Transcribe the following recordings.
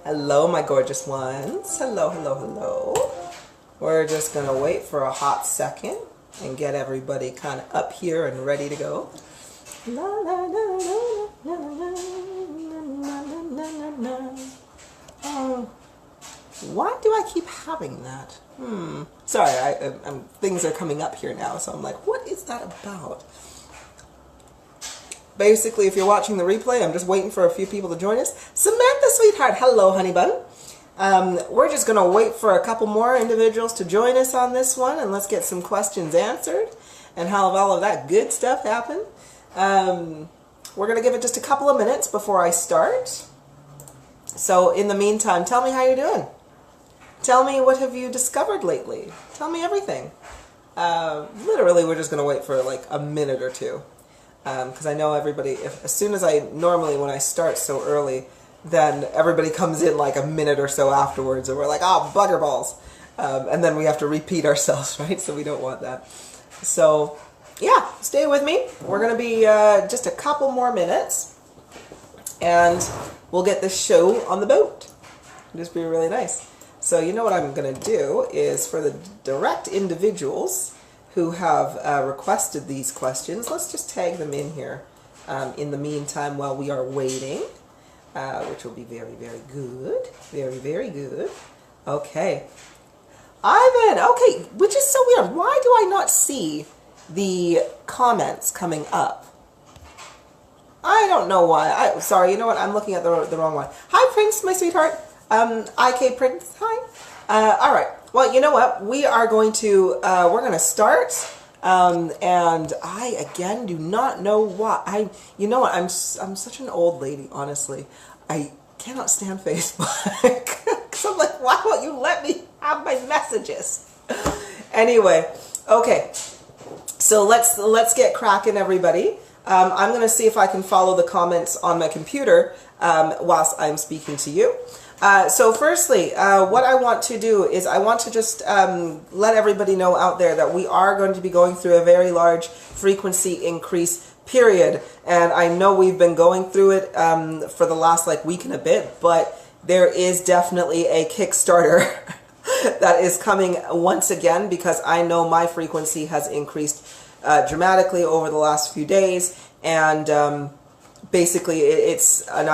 Hello, my gorgeous ones. Hello, hello, hello. We're just going to wait for a hot second and get everybody kind of up here and ready to go. La, la, la, la, la, la, la, la, la, la. Why do I keep having that? Sorry, things are coming up here now, so I'm like, what is that about? Basically, if you're watching the replay, I'm just waiting for a few people to join us. Samantha, sweetheart, hello, honey bun. We're just going to wait for a couple more individuals to join us on this one, and let's get some questions answered and have all of that good stuff happen. We're going to give it just a couple of minutes before I start. So in the meantime, tell me how you're doing. Tell me what have you discovered lately. Tell me everything. Literally, we're just going to wait for like a minute or two. Because I know everybody, as soon as normally when I start so early, then everybody comes in like a minute or so afterwards, and we're like, oh, bugger balls. And then we have to repeat ourselves, right? So we don't want that. So, yeah, stay with me. We're going to be just a couple more minutes, and we'll get this show on the boat. It'll just be really nice. So you know what I'm going to do is for the direct individuals who have requested these questions, let's just tag them in here in the meantime while we are waiting, which will be very, very good. Very, very good. Okay. Ivan, okay, which is so weird. Why do I not see the comments coming up? I don't know why. Sorry, you know what? I'm looking at the wrong one. Hi, Prince, my sweetheart. IK Prince, hi. All right. Well, you know what? We are going to, we're going to start, and I, again, do not know why. You know what? I'm such an old lady, honestly. I cannot stand Facebook. Because I'm like, why won't you let me have my messages? Anyway, okay. So let's get cracking, everybody. I'm going to see if I can follow the comments on my computer whilst I'm speaking to you. So firstly, what I want to do is I want to just let everybody know out there that we are going to be going through a very large frequency increase period. And I know we've been going through it for the last like week and a bit, but there is definitely a Kickstarter that is coming once again, because I know my frequency has increased dramatically over the last few days. And basically and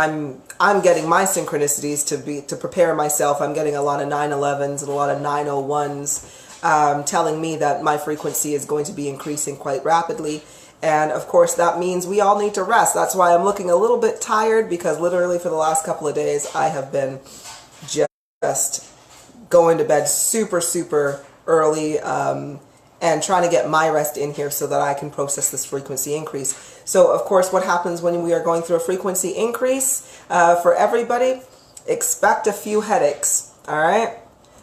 I'm getting my synchronicities to prepare myself. I'm getting a lot of 911s and a lot of 901s telling me that my frequency is going to be increasing quite rapidly. And of course that means we all need to rest. That's why I'm looking a little bit tired, because literally for the last couple of days I have been just going to bed super, super early and trying to get my rest in here so that I can process this frequency increase. So, of course, what happens when we are going through a frequency increase for everybody? Expect a few headaches, all right?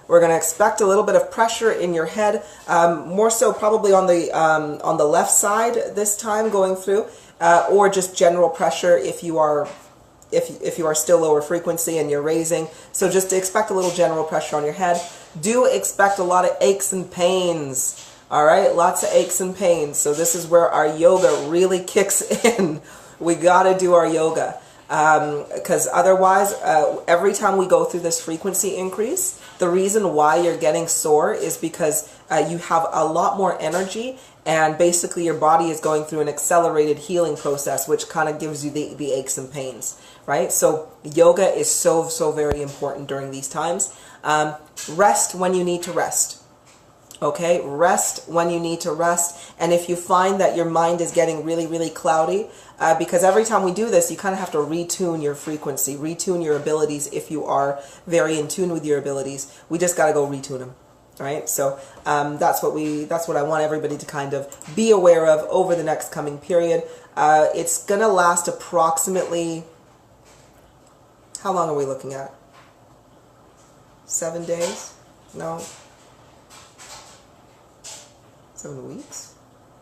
We're going to expect a little bit of pressure in your head, more so probably on the left side this time going through, or just general pressure if you are still lower frequency and you're raising. So just expect a little general pressure on your head. Do expect a lot of aches and pains. All right, lots of aches and pains. So this is where our yoga really kicks in. We got to do our yoga, because otherwise, every time we go through this frequency increase, the reason why you're getting sore is because you have a lot more energy, and basically your body is going through an accelerated healing process, which kind of gives you the aches and pains, right? So yoga is so, so very important during these times. Rest when you need to rest. Okay, rest when you need to rest. And if you find that your mind is getting really, really cloudy, because every time we do this, you kind of have to retune your frequency, retune your abilities if you are very in tune with your abilities. We just got to go retune them, right? So that's what I want everybody to kind of be aware of over the next coming period. It's going to last approximately, how long are we looking at? 7 days? No. 7 weeks?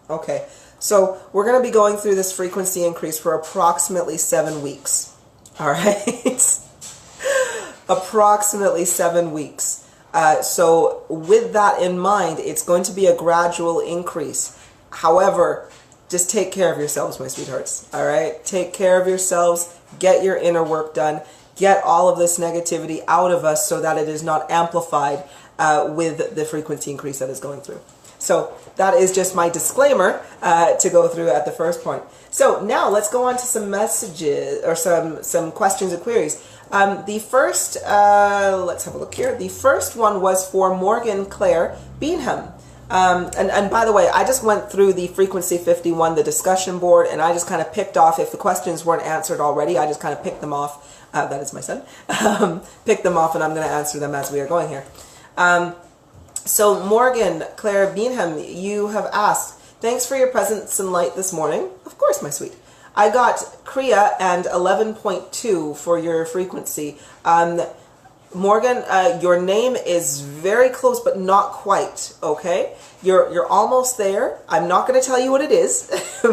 Okay, so we're going to be going through this frequency increase for approximately 7 weeks. All right? Approximately 7 weeks. So with that in mind, it's going to be a gradual increase. However, just take care of yourselves, my sweethearts. All right? Take care of yourselves. Get your inner work done. get all of this negativity out of us so that it is not amplified with the frequency increase that is going through. So that is just my disclaimer to go through at the first point. So now let's go on to some messages or some questions and queries. The first, let's have a look here. The first one was for Morgan Claire Beanham. And by the way, I just went through the Frequency 51, the discussion board, and I just kind of picked off, if the questions weren't answered already, I just kind of picked them off. That is my son. Picked them off, and I'm going to answer them as we are going here. So Morgan Claire Beanham, you have asked, thanks for your presence and light this morning. Of course, my sweet. I got Kriya and 11.2 for your frequency. Morgan, your name is very close, but not quite, okay? You're almost there. I'm not going to tell you what it is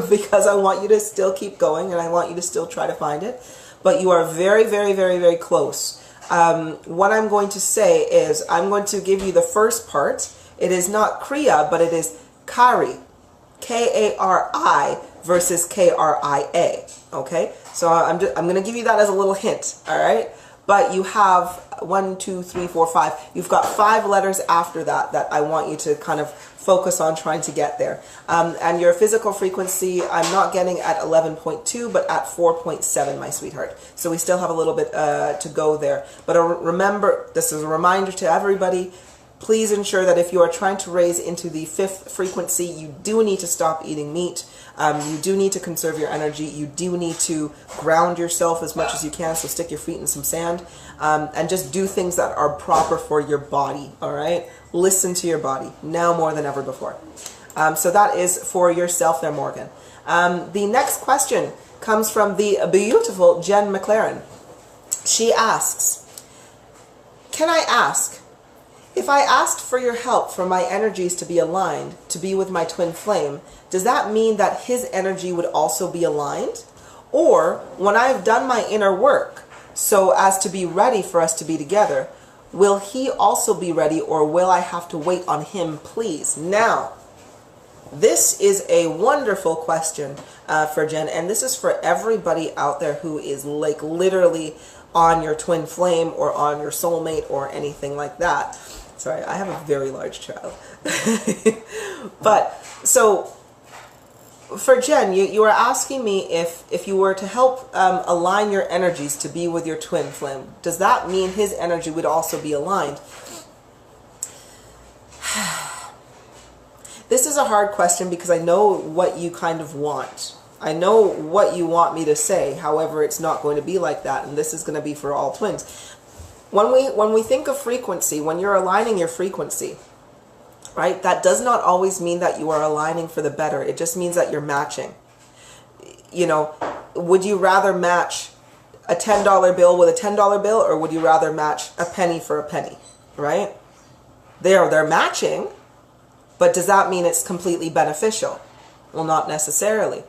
because I want you to still keep going and I want you to still try to find it. But you are very, very, very, very close. What I'm going to say is I'm going to give you the first part. It is not Kriya, but it is Kari, K-A-R-I versus K-R-I-A, okay? So I'm going to give you that as a little hint, all right? But you have 1, 2, 3, 4, 5. You've got 5 letters after that that I want you to kind of focus on trying to get there. And your physical frequency, I'm not getting at 11.2, but at 4.7, my sweetheart. So we still have a little bit to go there. But remember, this is a reminder to everybody, please ensure that if you are trying to raise into the 5th frequency, you do need to stop eating meat. You do need to conserve your energy. You do need to ground yourself as much as you can, so stick your feet in some sand. And just do things that are proper for your body, all right? Listen to your body, now more than ever before. So that is for yourself there, Morgan. The next question comes from the beautiful Jen McLaren. She asks, can I ask, if I asked for your help for my energies to be aligned, to be with my twin flame, does that mean that his energy would also be aligned? Or when I've done my inner work so as to be ready for us to be together, will he also be ready, or will I have to wait on him, please? Now, this is a wonderful question for Jen, and this is for everybody out there who is like literally on your twin flame or on your soulmate or anything like that. Sorry, I have a very large child. But, so, for Jen, you are asking me if you were to help align your energies to be with your twin flame, does that mean his energy would also be aligned? This is a hard question because I know what you kind of want. I know what you want me to say, however, it's not going to be like that, and this is going to be for all twins. When we think of frequency, when you're aligning your frequency, right, that does not always mean that you are aligning for the better. It just means that you're matching. You know, would you rather match a $10 bill with a $10 bill, or would you rather match a penny for a penny, right? They're matching, but does that mean it's completely beneficial? Well, not necessarily.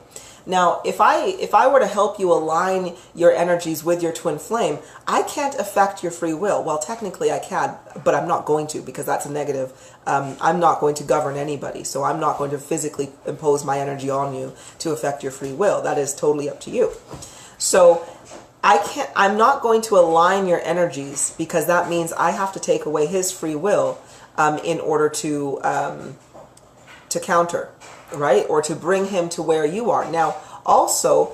Now, if I were to help you align your energies with your twin flame, I can't affect your free will. Well, technically I can, but I'm not going to, because that's a negative. I'm not going to govern anybody, so I'm not going to physically impose my energy on you to affect your free will. That is totally up to you. So I'm not going to align your energies, because that means I have to take away his free will in order to counter, right? Or to bring him to where you are. Now, also,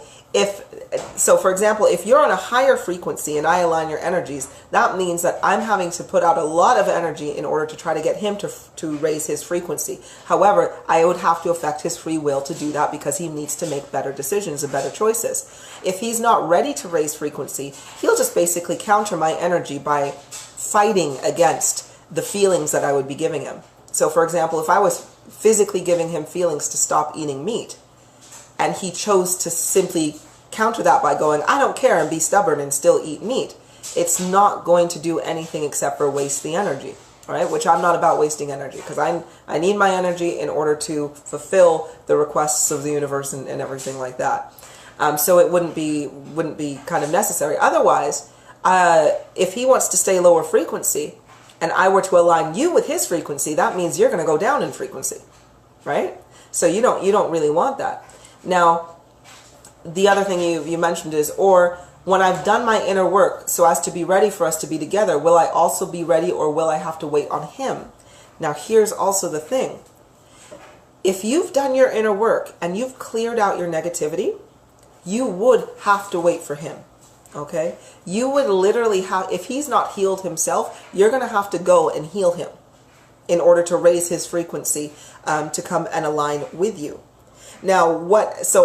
so for example, if you're on a higher frequency and I align your energies, that means that I'm having to put out a lot of energy in order to try to get him to raise his frequency. However, I would have to affect his free will to do that, because he needs to make better decisions and better choices. If he's not ready to raise frequency, he'll just basically counter my energy by fighting against the feelings that I would be giving him. So for example, if I was physically giving him feelings to stop eating meat, and he chose to simply counter that by going, I don't care, and be stubborn and still eat meat, it's not going to do anything except for waste the energy, right? Which I'm not about wasting energy, because I need my energy in order to fulfill the requests of the universe and everything like that. So it wouldn't be kind of necessary. Otherwise, if he wants to stay lower frequency, and I were to align you with his frequency, that means you're going to go down in frequency, right? So you don't really want that. Now, the other thing you mentioned is, or When I've done my inner work so as to be ready for us to be together, will I also be ready, or will I have to wait on him? Now, here's also the thing. If you've done your inner work and you've cleared out your negativity, you would have to wait for him. Okay? You would literally have, if he's not healed himself, you're going to have to go and heal him in order to raise his frequency to come and align with you. Now,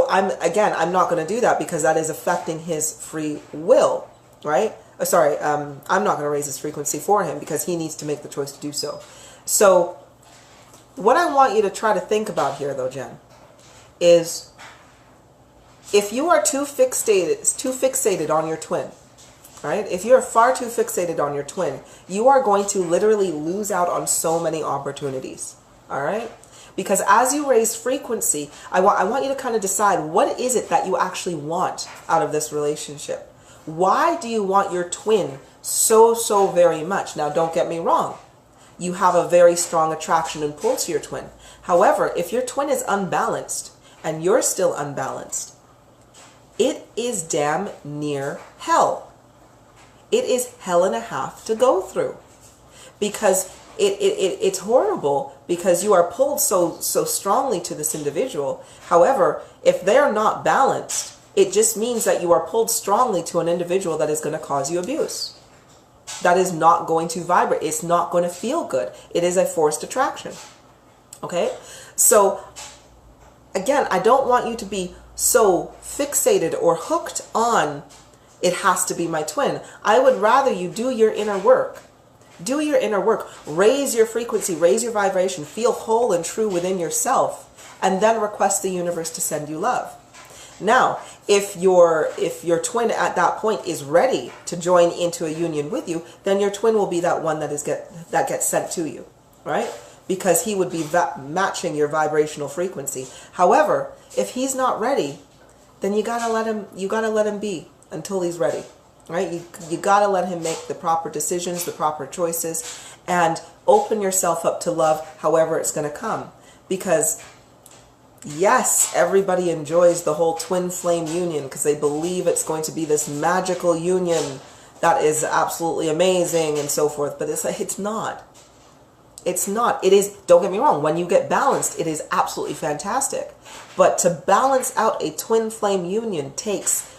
I'm not going to do that because that is affecting his free will, right? I'm not going to raise his frequency for him because he needs to make the choice to do so. So what I want you to try to think about here, though, Jen, is if you are too fixated on your twin, right? If you're far too fixated on your twin, you are going to literally lose out on so many opportunities, all right? Because as you raise frequency, I want you to kind of decide, what is it that you actually want out of this relationship? Why do you want your twin so very much? Now, don't get me wrong. You have a very strong attraction and pull to your twin. However, if your twin is unbalanced and you're still unbalanced, it is damn near hell. It is hell and a half to go through, because it's horrible, because you are pulled so strongly to this individual. However, if they're not balanced, it just means that you are pulled strongly to an individual that is going to cause you abuse. That is not going to vibrate. It's not going to feel good. It is a forced attraction. Okay? So, again, I don't want you to be so fixated or hooked on, it has to be my twin. I would rather you do your inner work. Do your inner work. Raise your frequency, raise your vibration, feel whole and true within yourself, and then request the universe to send you love. Now, if your twin at that point is ready to join into a union with you, then your twin will be that one that gets sent to you, right? Because he would be matching your vibrational frequency. However, if he's not ready, then you gotta let him be until he's ready. Right? You got to let him make the proper decisions, the proper choices, and open yourself up to love however it's going to come. Because, yes, everybody enjoys the whole twin flame union because they believe it's going to be this magical union that is absolutely amazing and so forth. But it's not. It's not. It is, don't get me wrong, when you get balanced, it is absolutely fantastic. But to balance out a twin flame union takes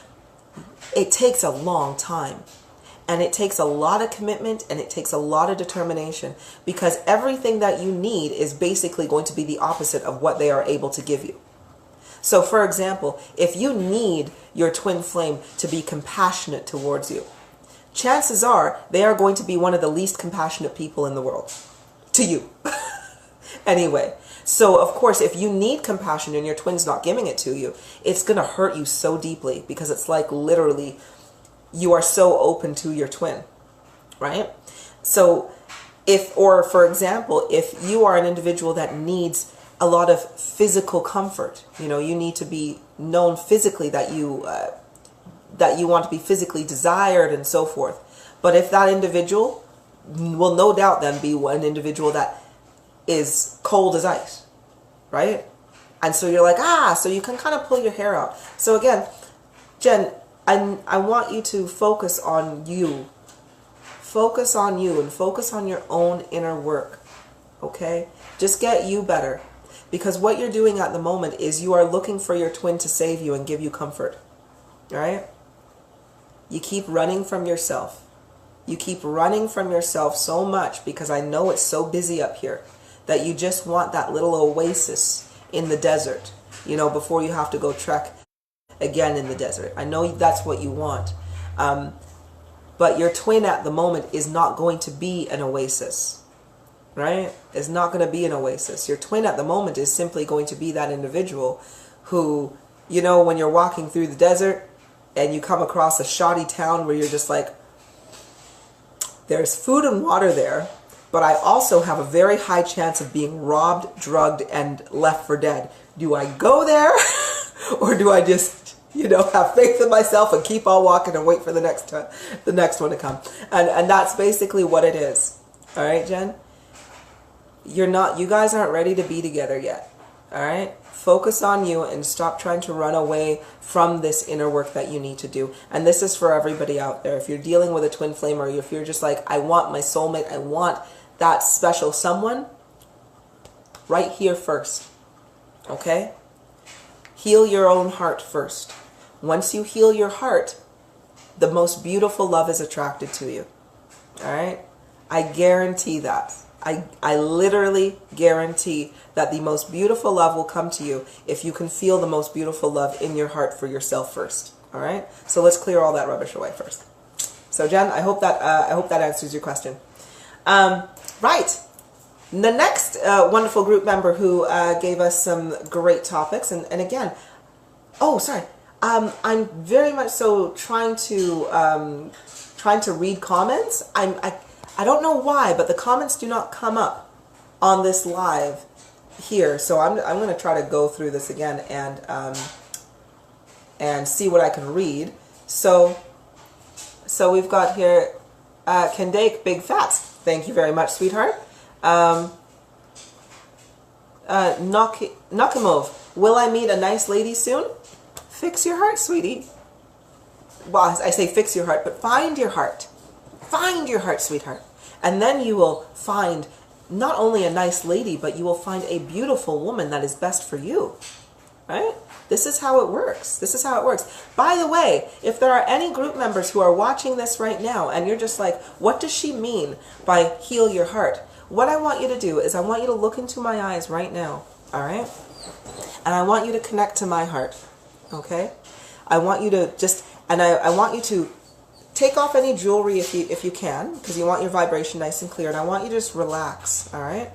a long time, and it takes a lot of commitment, and it takes a lot of determination, because everything that you need is basically going to be the opposite of what they are able to give you. So, for example, if you need your twin flame to be compassionate towards you, chances are they are going to be one of the least compassionate people in the world to you. Anyway, so of course, if you need compassion and your twin's not giving it to you, it's going to hurt you so deeply, because it's like literally you are so open to your twin, right? So for example, if you are an individual that needs a lot of physical comfort, you need to be known physically, that you want to be physically desired and so forth. But if that individual will no doubt then be one individual that is cold as ice, right? And so you're like, so you can kind of pull your hair out. So again, Jen, I want you to focus on you. Focus on you and focus on your own inner work, okay? Just get you better. Because what you're doing at the moment is you are looking for your twin to save you and give you comfort, right? You keep running from yourself. You keep running from yourself so much because I know it's so busy up here that you just want that little oasis in the desert, before you have to go trek again in the desert. I know that's what you want. But your twin at the moment is not going to be an oasis, right? It's not going to be an oasis. Your twin at the moment is simply going to be that individual who, when you're walking through the desert and you come across a shoddy town where you're just like, there's food and water there, but I also have a very high chance of being robbed, drugged, and left for dead. Do I go there or do I just, have faith in myself and keep on walking and wait for the next one to come? And that's basically what it is. All right, Jen? You guys aren't ready to be together yet. All right? Focus on you and stop trying to run away from this inner work that you need to do. And this is for everybody out there. If you're dealing with a twin flame, or if you're just like, I want my soulmate, I want that special someone, right here first. Okay? Heal your own heart first. Once you heal your heart, the most beautiful love is attracted to you. All right? I guarantee that. I literally guarantee that the most beautiful love will come to you if you can feel the most beautiful love in your heart for yourself first. All right? So let's clear all that rubbish away first. So Jen, I hope that answers your question. Right. The next wonderful group member who gave us some great topics, and again, oh, sorry. I'm very much so trying to read comments. I don't know why, but the comments do not come up on this live here. So I'm going to try to go through this again and see what I can read. So we've got here Kendake Big Fats. Thank you very much, sweetheart. Nakamov, will I meet a nice lady soon? Fix your heart, sweetie. Well, I say fix your heart, but find your heart. Find your heart, sweetheart. And then you will find not only a nice lady, but you will find a beautiful woman that is best for you. Right? This is how it works. This is how it works. By the way, if there are any group members who are watching this right now and you're just like, what does she mean by heal your heart? What I want you to do is I want you to look into my eyes right now. All right? And I want you to connect to my heart. Okay? I want you to just, and I want you to take off any jewelry if you can, because you want your vibration nice and clear. And I want you to just relax. All right?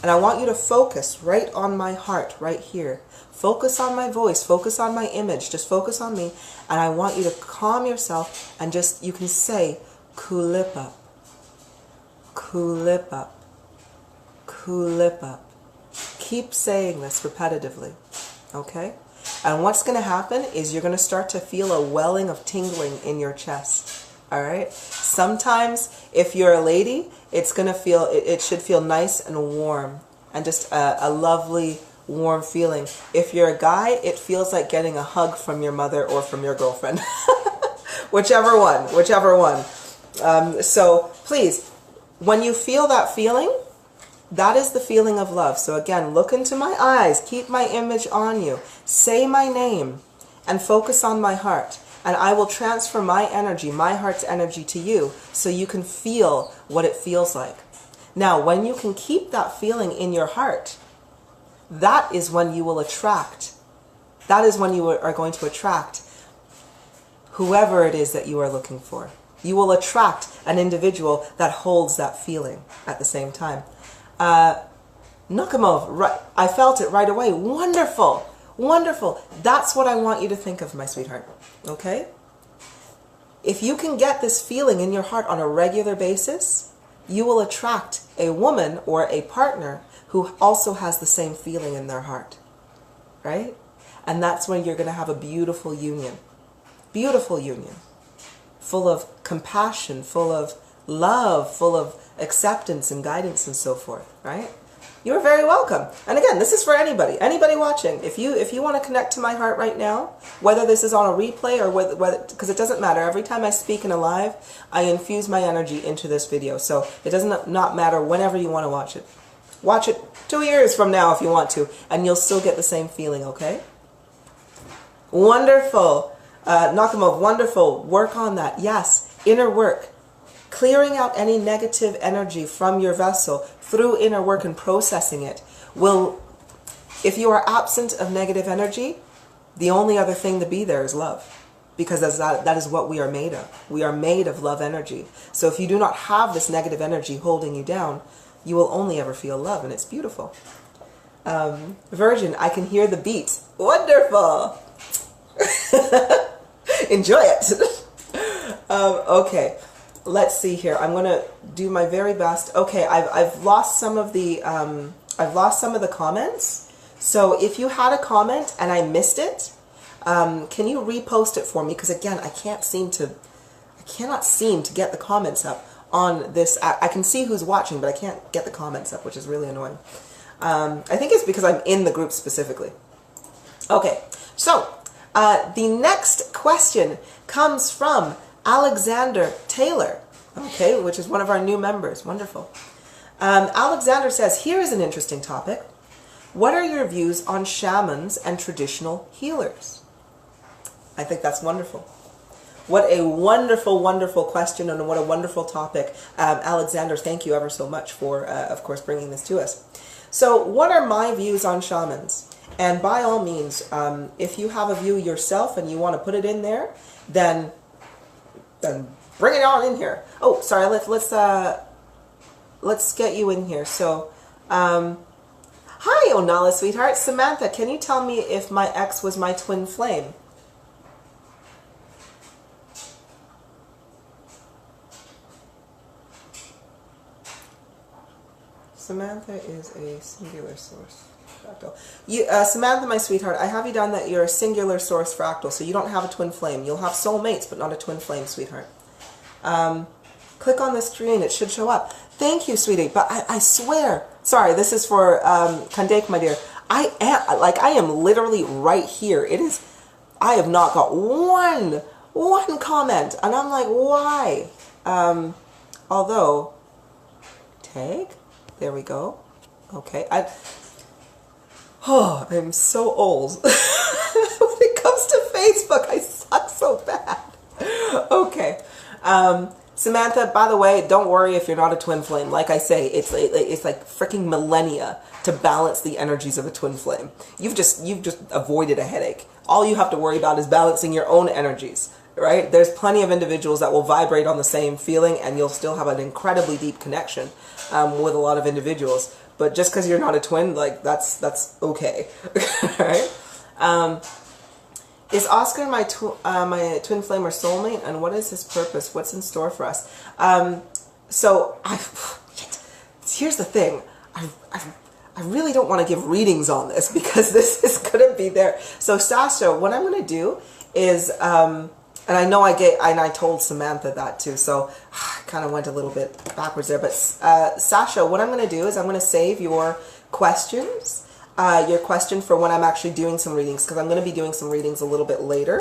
And I want you to focus right on my heart, right here. Focus on my voice. Focus on my image. Just focus on me. And I want you to calm yourself and just, you can say, Kulipup. Kulipup. Kulipup. Keep saying this repetitively. Okay? And what's going to happen is you're going to start to feel a welling of tingling in your chest. All right? Sometimes, if you're a lady, it's going to feel, it should feel nice and warm. And just a lovely, warm feeling. If you're a guy, it feels like getting a hug from your mother or from your girlfriend. Whichever one. Whichever one. So, please, when you feel that feeling, that is the feeling of love. So again, look into my eyes. Keep my image on you. Say my name and focus on my heart. And I will transfer my energy, my heart's energy to you so you can feel what it feels like. Now, when you can keep that feeling in your heart, that is when you will attract. That is when you are going to attract whoever it is that you are looking for. You will attract an individual that holds that feeling at the same time. Nakamov, right, I felt it right away. Wonderful. Wonderful. That's what I want you to think of, my sweetheart. Okay? If you can get this feeling in your heart on a regular basis, you will attract a woman or a partner who also has the same feeling in their heart. Right? And that's when you're going to have a beautiful union. Beautiful union. Full of compassion, full of love, full of acceptance and guidance and so forth, right? You're very welcome. And again, this is for anybody watching. If you want to connect to my heart right now, whether this is on a replay or whether, because it doesn't matter. Every time I speak in a live, I infuse my energy into this video. So it doesn't not matter whenever you want to watch it. Watch it 2 years from now if you want to, and you'll still get the same feeling, okay? Wonderful. Nakamov, wonderful. Work on that. Yes, inner work. Clearing out any negative energy from your vessel through inner work and processing it will, if you are absent of negative energy, the only other thing to be there is love. Because that is what we are made of. We are made of love energy. So if you do not have this negative energy holding you down, you will only ever feel love, and it's beautiful. Virgin, I can hear the beats. Wonderful! Enjoy it! Okay. Let's see here. I'm going to do my very best. Okay, I've lost some of the comments. So if you had a comment and I missed it, can you repost it for me? Because again, I cannot seem to get the comments up on this. I can see who's watching, but I can't get the comments up, which is really annoying. I think it's because I'm in the group specifically. Okay, so the next question comes from Alexander Taylor, okay, which is one of our new members. Wonderful. Alexander says, here is an interesting topic. What are your views on shamans and traditional healers? I think that's wonderful. What a wonderful, wonderful question, and what a wonderful topic. Alexander, thank you ever so much for, of course, bringing this to us. So what are my views on shamans? And by all means, if you have a view yourself and you want to put it in there, then bring it on in here. Oh, sorry, let's get you in here. So, hi, Onala, sweetheart. Samantha, can you tell me if my ex was my twin flame? Samantha is a singular source fractal. Samantha, my sweetheart, I have you down that you're a singular source fractal, so you don't have a twin flame. You'll have soulmates, but not a twin flame, sweetheart. Click on the screen. It should show up. Thank you, sweetie. But I swear, sorry, this is for Kandek, my dear. I am literally right here. It is. I have not got one comment, and I'm like, why? Although, tag. There we go. Okay. I'm so old. When it comes to Facebook, I suck so bad. Okay. Samantha, by the way, don't worry if you're not a twin flame. Like I say, it's like freaking millennia to balance the energies of a twin flame. You've just avoided a headache. All you have to worry about is balancing your own energies, right? There's plenty of individuals that will vibrate on the same feeling, and you'll still have an incredibly deep connection with a lot of individuals. But just because you're not a twin, like that's okay, right? Is Oscar my twin flame or soulmate, and what is his purpose? What's in store for us? Here's the thing. I really don't want to give readings on this because this is going to be there. So Sasha, what I'm going to do is, and I know I told Samantha that too, so I kind of went a little bit backwards there. But Sasha, what I'm going to do is I'm going to save your questions. Your question for when I'm actually doing some readings, because I'm going to be doing some readings a little bit later.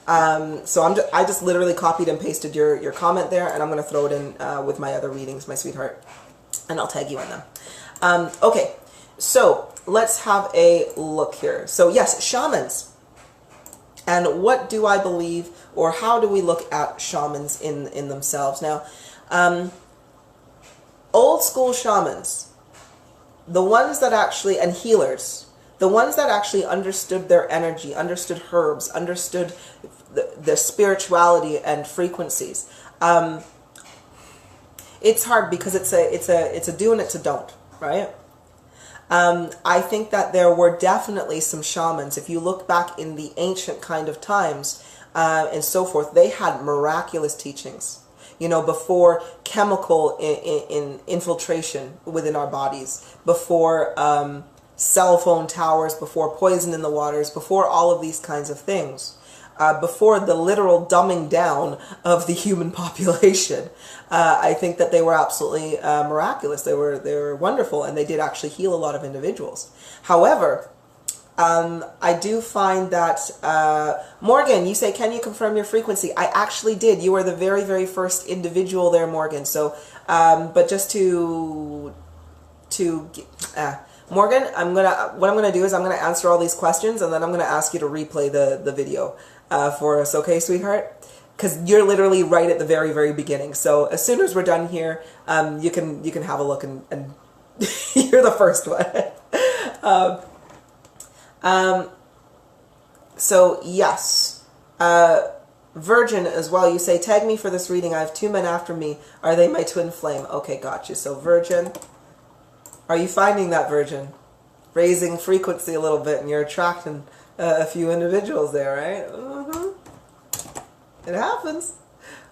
So I just literally copied and pasted your comment there, and I'm going to throw it in with my other readings, my sweetheart, and I'll tag you in them. Okay, so let's have a look here. So yes, shamans. And what do I believe, or how do we look at shamans in themselves? Now, old school shamans, the ones that actually, and healers, the ones that actually understood their energy, understood herbs, understood the spirituality and frequencies. It's hard because it's a do and it's a don't, right? I think that there were definitely some shamans. If you look back in the ancient kind of times and so forth, they had miraculous teachings. You know, before chemical infiltration within our bodies, before cell phone towers, before poison in the waters, before all of these kinds of things, before the literal dumbing down of the human population, I think that they were absolutely miraculous. They were wonderful, and they did actually heal a lot of individuals. However, I do find that, Morgan, you say, can you confirm your frequency? I actually did. You were the very, very first individual there, Morgan. So, but just Morgan, what I'm gonna do is I'm gonna answer all these questions, and then I'm gonna ask you to replay the video for us, okay, sweetheart? Because you're literally right at the very, very beginning. So as soon as we're done here, you can have a look and you're the first one. So yes, Virgin as well, you say, tag me for this reading. I have 2 men after me. Are they my twin flame? Okay, got you. So Virgin, are you finding that, Virgin? Raising frequency a little bit, and you're attracting a few individuals there, right? It happens.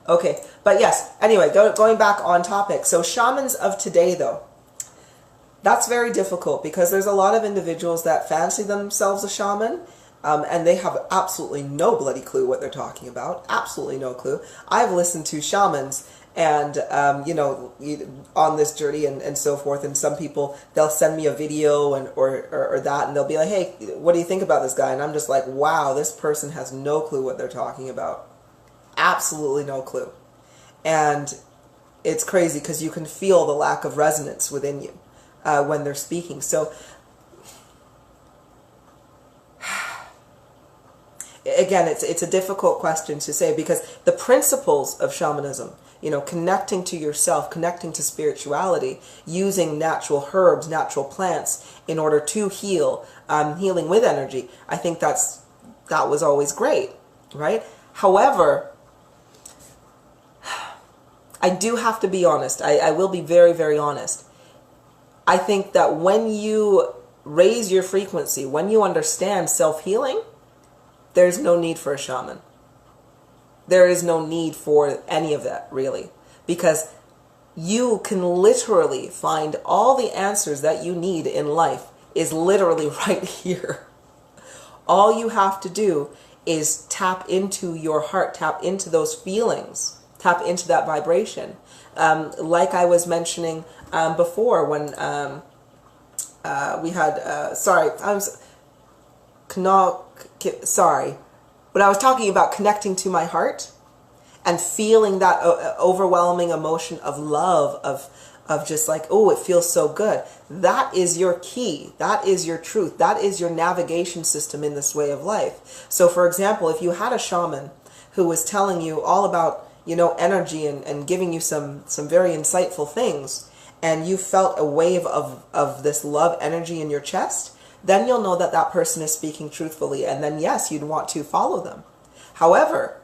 Okay, but yes, anyway, going back on topic. So shamans of today, though, that's very difficult because there's a lot of individuals that fancy themselves a shaman, and they have absolutely no bloody clue what they're talking about. Absolutely no clue. I've listened to shamans, and on this journey and so forth. And some people, they'll send me a video or that, and they'll be like, hey, what do you think about this guy? And I'm just like, wow, this person has no clue what they're talking about. Absolutely no clue. And it's crazy because you can feel the lack of resonance within you when they're speaking. So again, it's a difficult question to say, because the principles of shamanism, connecting to yourself, connecting to spirituality, using natural herbs, natural plants in order to heal, healing with energy, I think that was always great, right? However, I do have to be honest. I will be very, very honest. I think that when you raise your frequency, when you understand self-healing, there's no need for a shaman. There is no need for any of that, really. Because you can literally find all the answers that you need in life is literally right here. All you have to do is tap into your heart, tap into those feelings, tap into that vibration. Like I was mentioning before when we had, when I was talking about connecting to my heart and feeling that overwhelming emotion of love, of just like, oh, it feels so good. That is your key. That is your truth. That is your navigation system in this way of life. So for example, if you had a shaman who was telling you all about, energy and giving you some very insightful things, and you felt a wave of this love energy in your chest, then you'll know that that person is speaking truthfully, and then yes, you'd want to follow them. However,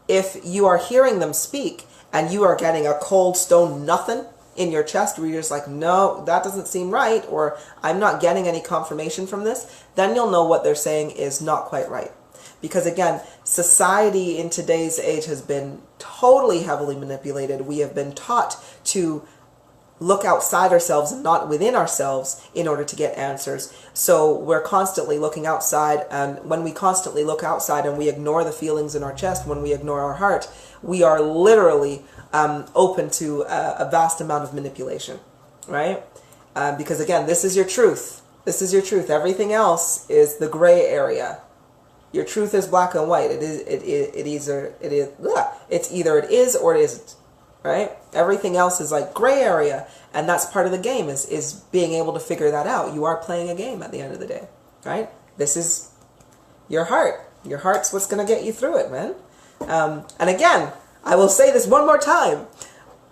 if you are hearing them speak and you are getting a cold stone nothing in your chest, where you're just like, no, that doesn't seem right, or I'm not getting any confirmation from this, then you'll know what they're saying is not quite right. Because again, society in today's age has been totally heavily manipulated. We have been taught to look outside ourselves and not within ourselves in order to get answers. So we're constantly looking outside, and when we constantly look outside and we ignore the feelings in our chest, when we ignore our heart, we are literally open to a vast amount of manipulation, right? Because again, this is your truth. This is your truth. Everything else is the gray area. Your truth is black and white. It's either it is or it isn't. Right? Everything else is like gray area, and that's part of the game, is being able to figure that out. You are playing a game at the end of the day, right? This is your heart. Your heart's what's going to get you through it, man. And again, I will say this one more time.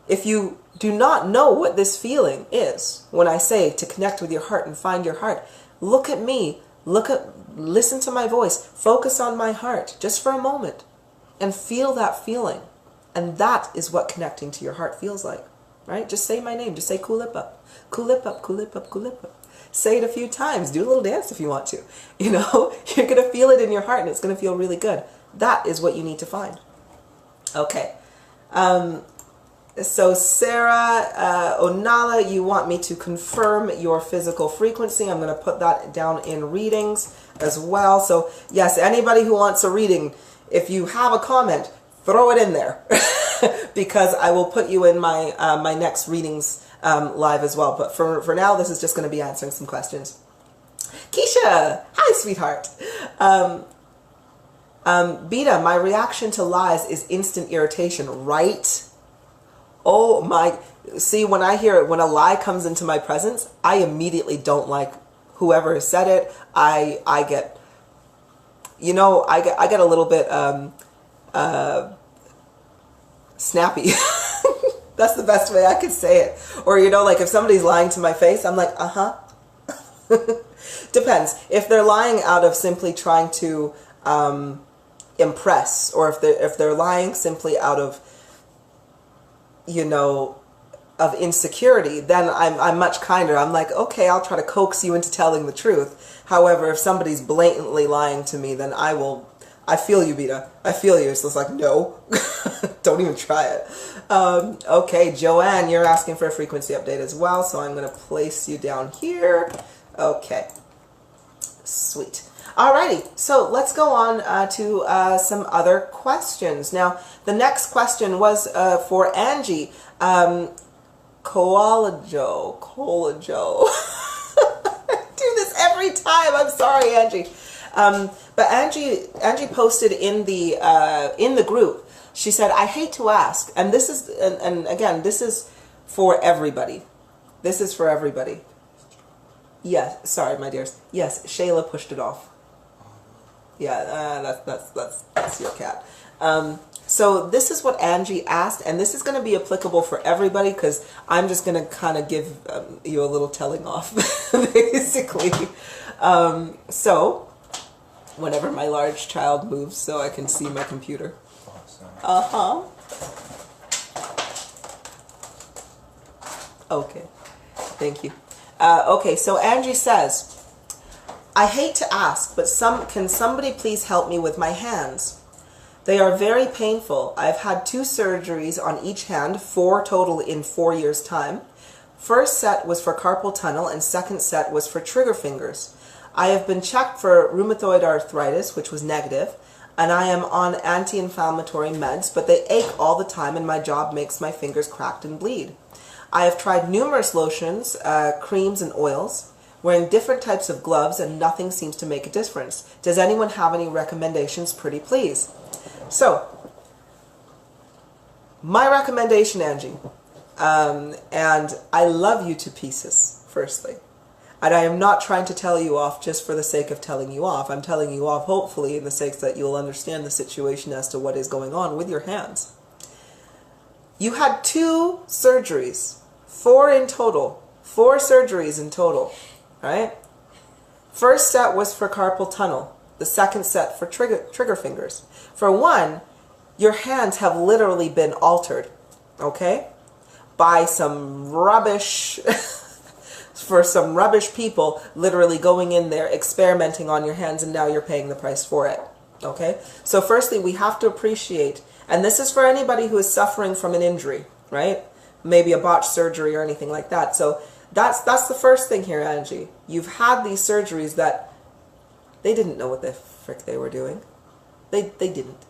If you do not know what this feeling is, when I say to connect with your heart and find your heart, look at me, listen to my voice, focus on my heart just for a moment and feel that feeling. And that is what connecting to your heart feels like, right? Just say my name. Just say Kulipup. Kulipup, Kulipup, Kulipup. Say it a few times. Do a little dance if you want to. You're going to feel it in your heart, and it's going to feel really good. That is what you need to find. Okay. So Sarah Onala, you want me to confirm your physical frequency. I'm going to put that down in readings as well. So yes, anybody who wants a reading, if you have a comment, throw it in there because I will put you in my my next readings live as well. But for now, this is just going to be answering some questions. Keisha, hi, sweetheart. Beta, my reaction to lies is instant irritation, right? Oh my, see, when I hear it, when a lie comes into my presence, I immediately don't like whoever has said it. I get, I get a little bit, snappy. That's the best way I could say it. Or, like if somebody's lying to my face, I'm like, uh-huh. Depends. If they're lying out of simply trying to impress, or if they're lying simply out of, of insecurity, then I'm much kinder. I'm like, okay, I'll try to coax you into telling the truth. However, if somebody's blatantly lying to me, then I feel you, Beta. I feel you. So it's like, no, don't even try it. Okay, Joanne, you're asking for a frequency update as well, so I'm going to place you down here. Okay, sweet. Alrighty, so let's go on to some other questions. Now, the next question was for Angie. Coalajo. I do this every time. I'm sorry, Angie. But Angie posted in the group. She said, "I hate to ask," and this is, and again, this is for everybody. This is for everybody. Yes, sorry, my dears. Yes, Shayla pushed it off. Yeah, that's your cat. So this is what Angie asked, and this is going to be applicable for everybody because I'm just going to kind of give you a little telling off, basically. So whenever my large child moves, so I can see my computer. Awesome. Okay, thank you. Okay, so Angie says, "I hate to ask, but can somebody please help me with my hands? They are very painful. I've had 2 surgeries on each hand, 4 total in 4 years' time. First set was for carpal tunnel and second set was for trigger fingers. I have been checked for rheumatoid arthritis, which was negative, and I am on anti-inflammatory meds, but they ache all the time and my job makes my fingers cracked and bleed. I have tried numerous lotions, creams, and oils, wearing different types of gloves, and nothing seems to make a difference. Does anyone have any recommendations, pretty please?" So, my recommendation, Angie, and I love you to pieces, firstly. And I am not trying to tell you off just for the sake of telling you off. I'm telling you off, hopefully, in the sake that you'll understand the situation as to what is going on with your hands. You had 2 surgeries, 4 in total, 4 surgeries in total, right? First set was for carpal tunnel. The second set for trigger fingers. For one, your hands have literally been altered, okay? By some rubbish, for some rubbish people literally going in there, experimenting on your hands, and now you're paying the price for it, okay? So firstly, we have to appreciate, and this is for anybody who is suffering from an injury, right? Maybe a botched surgery or anything like that. So that's the first thing here, Angie. You've had these surgeries that they didn't know what the frick they were doing. They didn't.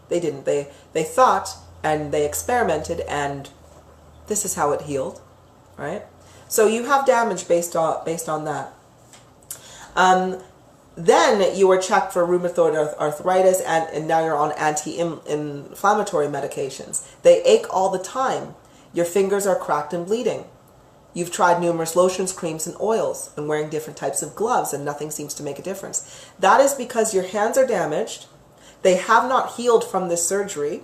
They didn't. They thought and they experimented and this is how it healed, right? So you have damage based on that. Then you were checked for rheumatoid arthritis and now you're on anti-inflammatory medications. They ache all the time. Your fingers are cracked and bleeding. You've tried numerous lotions, creams, and oils, and wearing different types of gloves, and nothing seems to make a difference. That is because your hands are damaged, they have not healed from this surgery,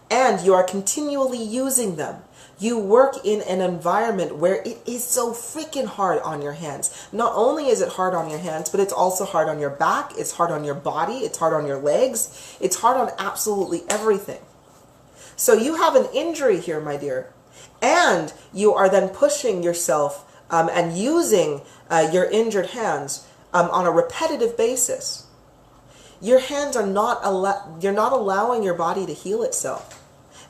and you are continually using them. You work in an environment where it is so freaking hard on your hands. Not only is it hard on your hands, but it's also hard on your back, it's hard on your body, it's hard on your legs, it's hard on absolutely everything. So you have an injury here, my dear. And you are then pushing yourself and using your injured hands on a repetitive basis. Your hands are you're not allowing your body to heal itself.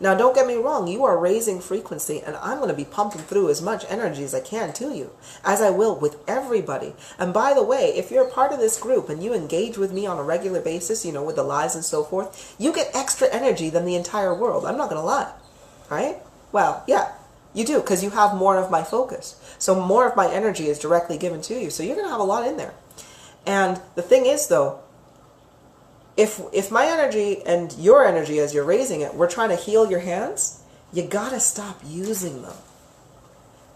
Now, don't get me wrong, you are raising frequency, and I'm going to be pumping through as much energy as I can to you, as I will with everybody. And by the way, if you're a part of this group and you engage with me on a regular basis, you know, with the lives and so forth, you get extra energy than the entire world. I'm not going to lie, right? Well, yeah, you do, because you have more of my focus. So more of my energy is directly given to you. So you're going to have a lot in there. And the thing is, though, if my energy and your energy as you're raising it, we're trying to heal your hands, you got to stop using them.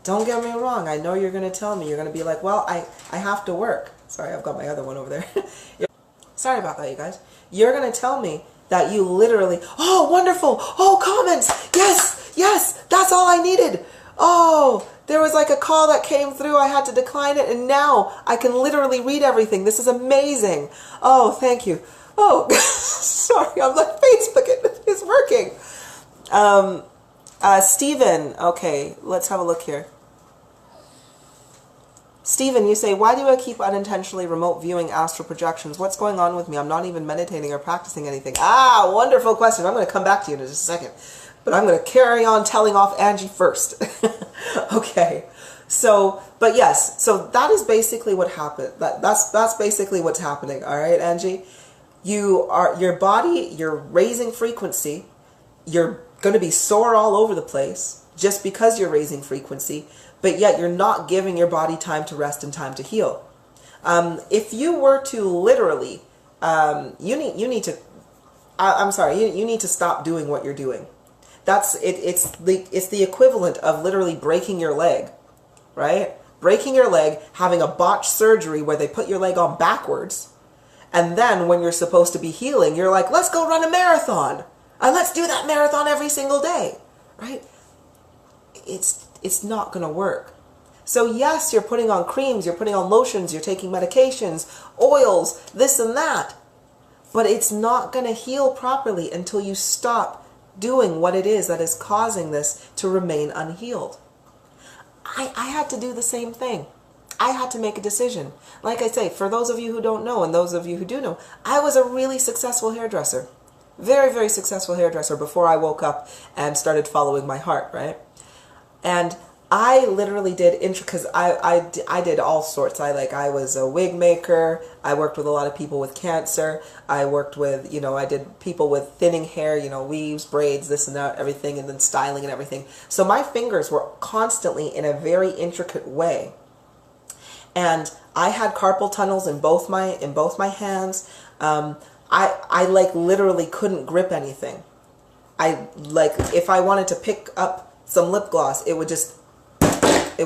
Don't get me wrong. I know you're going to tell me. You're going to be like, well, I have to work. Sorry, I've got my other one over there. Sorry about that, you guys. You're going to tell me that you literally, oh, wonderful. Oh, comments. Yes, yes, that's all I needed. Oh, there was like a call that came through. I had to decline it, and now I can literally read everything. This is amazing. Oh, thank you. Oh, sorry, I'm like, Facebook, it is working. Stephen, okay, let's have a look here. Stephen, you say, why do I keep unintentionally remote viewing astral projections? What's going on with me? I'm not even meditating or practicing anything. Ah, wonderful question. I'm going to come back to you in just a second. But I'm going to carry on telling off Angie first. Okay. So, but yes, so that is basically what happened. That's basically what's happening. All right, Angie, your body, you're raising frequency. You're going to be sore all over the place just because you're raising frequency, but yet you're not giving your body time to rest and time to heal. If you were to literally, you need to. I'm sorry, you need to stop doing what you're doing. That's it. It's the equivalent of literally breaking your leg, right? Breaking your leg, having a botched surgery where they put your leg on backwards, and then when you're supposed to be healing, you're like, let's go run a marathon, and let's do that marathon every single day, right? It's not gonna work. So yes, you're putting on creams, you're putting on lotions, you're taking medications, oils, this and that. But it's not going to heal properly until you stop doing what it is that is causing this to remain unhealed. I had to do the same thing. I had to make a decision. Like I say, for those of you who don't know and those of you who do know, I was a really successful hairdresser. Very, very successful hairdresser before I woke up and started following my heart, right? And I literally did because I did all sorts. I was a wig maker. I worked with a lot of people with cancer. I worked with, I did people with thinning hair, weaves, braids, this and that, everything, and then styling and everything. So my fingers were constantly in a very intricate way. And I had carpal tunnels in both my hands. I literally couldn't grip anything. If I wanted to pick up some lip gloss, it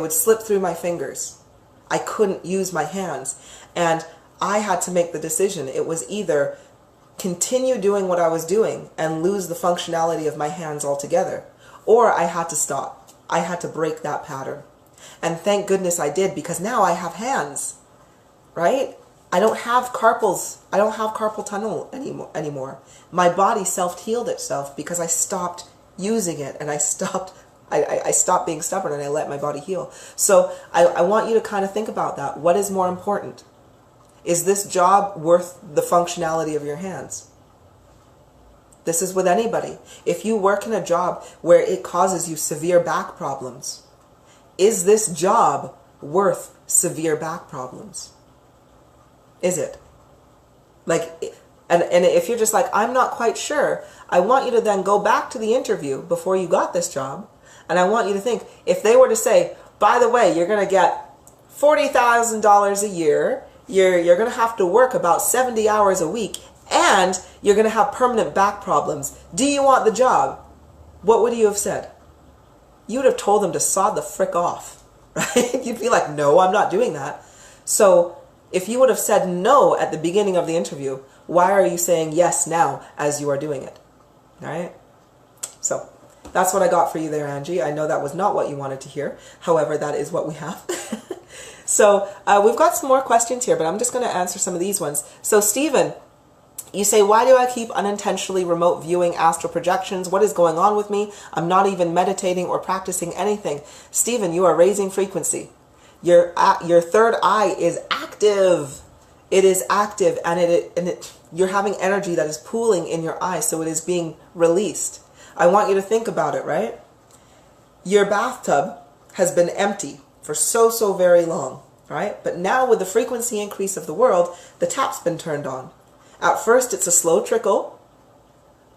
would slip through my fingers. I couldn't use my hands. And I had to make the decision. It was either continue doing what I was doing and lose the functionality of my hands altogether, or I had to stop. I had to break that pattern. And thank goodness I did, because now I have hands, right? I don't have carpal tunnel anymore. My body self-healed itself because I stopped using it, and I stopped being stubborn, and I let my body heal. So I want you to kind of think about that. What is more important? Is this job worth the functionality of your hands? This is with anybody. If you work in a job where it causes you severe back problems, is this job worth severe back problems? Is it? And if you're just like, I'm not quite sure, I want you to then go back to the interview before you got this job. And I want you to think, if they were to say, by the way, you're going to get $40,000 a year, you're going to have to work about 70 hours a week, and you're going to have permanent back problems. Do you want the job? What would you have said? You would have told them to sod the frick off, right? You'd be like, no, I'm not doing that. So if you would have said no at the beginning of the interview, why are you saying yes now as you are doing it? All right? So that's what I got for you there, Angie. I know that was not what you wanted to hear. However, that is what we have. So we've got some more questions here, but I'm just going to answer some of these ones. So Stephen, you say, why do I keep unintentionally remote viewing astral projections? What is going on with me? I'm not even meditating or practicing anything. Stephen, you are raising frequency. Your third eye is active. It is active, and you're having energy that is pooling in your eye, so it is being released. I want you to think about it, right? Your bathtub has been empty for so very long, right? But now with the frequency increase of the world, the tap's been turned on. At first, it's a slow trickle,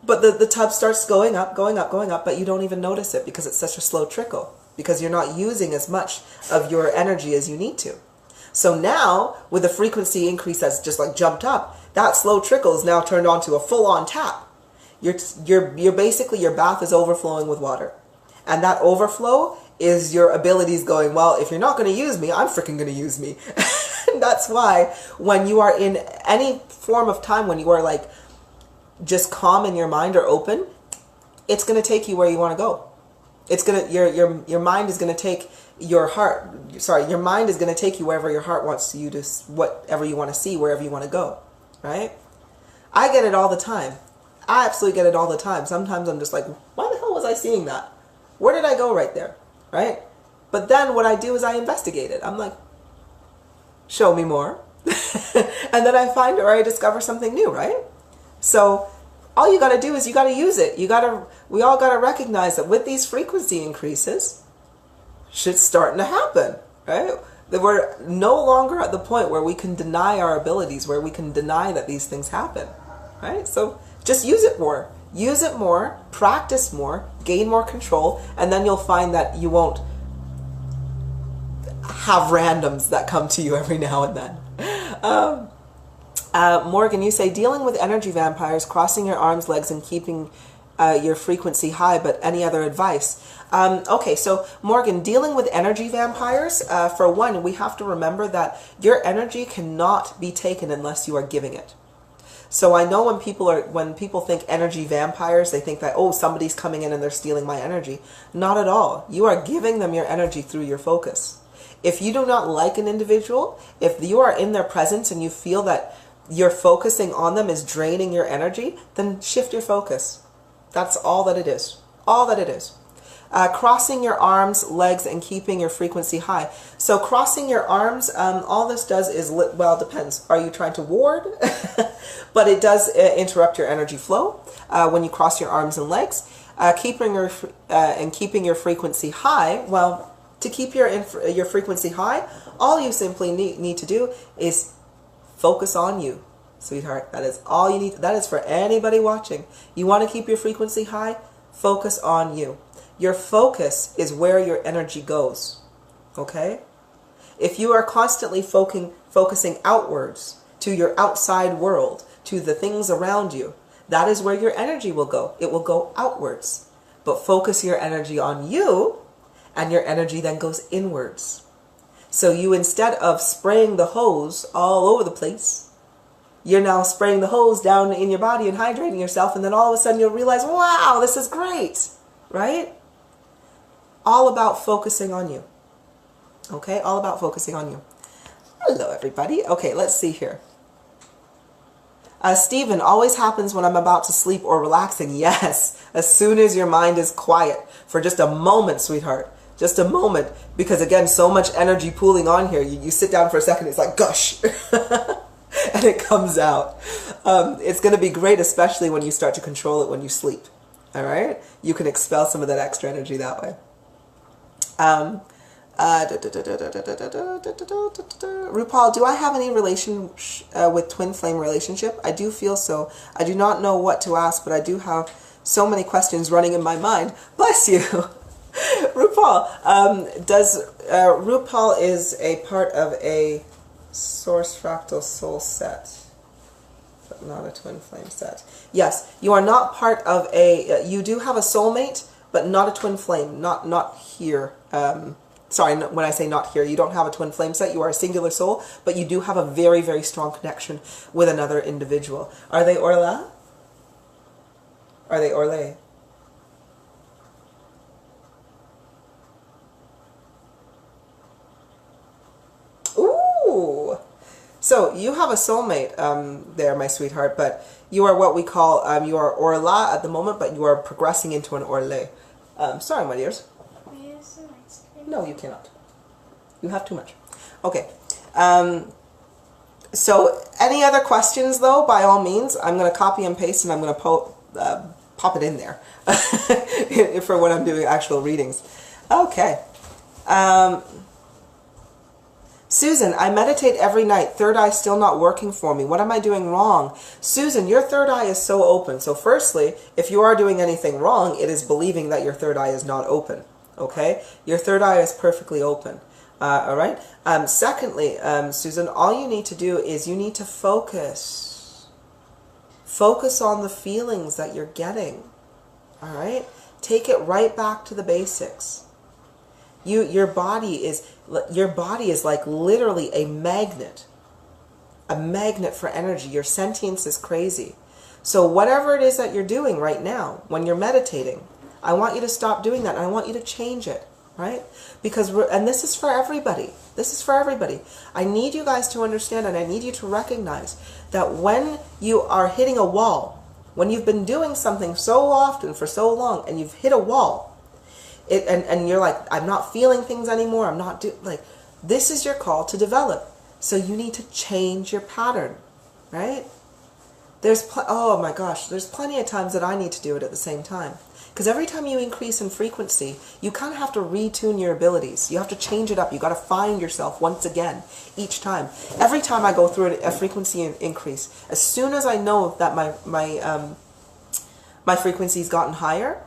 but the tub starts going up, but you don't even notice it because it's such a slow trickle, because you're not using as much of your energy as you need to. So now, with the frequency increase that's just like jumped up, that slow trickle is now turned on to a full-on tap. You're basically, your bath is overflowing with water. And that overflow is your abilities going, well, if you're not going to use me, I'm freaking going to use me. And that's why when you are in any form of time, when you are like just calm in your mind or open, it's going to take you where you want to go. It's going to, your mind is going to take your mind is going to take you wherever your heart wants you to, whatever you want to see, wherever you want to go, right? I get it all the time. I absolutely get it all the time. Sometimes I'm just like, why the hell was I seeing that? Where did I go right there, right? But then what I do is I investigate it. I'm like, show me more. And then I find or I discover something new, right? So all you got to do is you got to use it. We all got to recognize that with these frequency increases, shit's starting to happen, right? That we're no longer at the point where we can deny our abilities, where we can deny that these things happen, right? So just use it more. Use it more, practice more, gain more control, and then you'll find that you won't have randoms that come to you every now and then. Morgan, you say, dealing with energy vampires, crossing your arms, legs, and keeping your frequency high, but any other advice? Okay, so Morgan, dealing with energy vampires, for one, we have to remember that your energy cannot be taken unless you are giving it. So I know when people think energy vampires, they think that, oh, somebody's coming in and they're stealing my energy. Not at all. You are giving them your energy through your focus. If you do not like an individual, if you are in their presence and you feel that you're focusing on them is draining your energy, then shift your focus. That's all that it is. All that it is. Crossing your arms, legs, and keeping your frequency high. So crossing your arms, all this does is, well, it depends. Are you trying to ward? But it does interrupt your energy flow when you cross your arms and legs. Keeping your frequency high, well, to keep your frequency high, all you simply need to do is focus on you, sweetheart. That is all you need. That is for anybody watching. You want to keep your frequency high? Focus on you. Your focus is where your energy goes, okay? If you are constantly focusing outwards to your outside world, to the things around you, that is where your energy will go. It will go outwards. But focus your energy on you, and your energy then goes inwards. So you, instead of spraying the hose all over the place, you're now spraying the hose down in your body and hydrating yourself, and then all of a sudden you'll realize, wow, this is great, right? All about focusing on you. Okay, all about focusing on you. Hello, everybody. Okay, let's see here. Stephen, always happens when I'm about to sleep or relaxing. Yes, as soon as your mind is quiet for just a moment, sweetheart. Just a moment. Because again, so much energy pooling on here. You sit down for a second, it's like gush. And it comes out. It's going to be great, especially when you start to control it when you sleep. All right? You can expel some of that extra energy that way. RuPaul, do I have any relation with twin flame relationship? I do feel so. I do not know what to ask, but I do have so many questions running in my mind. Bless you. RuPaul, RuPaul is a part of a source fractal soul set, but not a twin flame set. Yes, you are not part of a, you do have a soulmate, but not a twin flame, not here. Sorry, when I say not here, you don't have a twin flame set, you are a singular soul, but you do have a very, very strong connection with another individual. Are they Orla? Are they Orle? Ooh! So, you have a soulmate there, my sweetheart, but you are what we call, you are Orla at the moment, but you are progressing into an Orle. Sorry, my dears. No, you cannot. You have too much. Okay. So, any other questions, though, by all means, I'm going to copy and paste, and I'm going to pop it in there for when I'm doing actual readings. Okay. Susan, I meditate every night. Third eye still not working for me. What am I doing wrong? Susan, your third eye is so open. So firstly, if you are doing anything wrong, it is believing that your third eye is not open. Okay? Your third eye is perfectly open. All right? Secondly, Susan, all you need to do is you need to focus. Focus on the feelings that you're getting. All right? Take it right back to the basics. Your body is like literally a magnet for energy. Your sentience is crazy. So whatever it is that you're doing right now, when you're meditating, I want you to stop doing that, and I want you to change it, right? Because and this is for everybody. This is for everybody. I need you guys to understand, and I need you to recognize that when you are hitting a wall, when you've been doing something so often for so long, and you've hit a wall, and you're like, I'm not feeling things anymore. I'm not this is your call to develop. So you need to change your pattern, right? Oh my gosh, there's plenty of times that I need to do it at the same time. Because every time you increase in frequency, you kind of have to retune your abilities. You have to change it up. You got to find yourself once again each time. Every time I go through a frequency increase, as soon as I know that my frequency's gotten higher,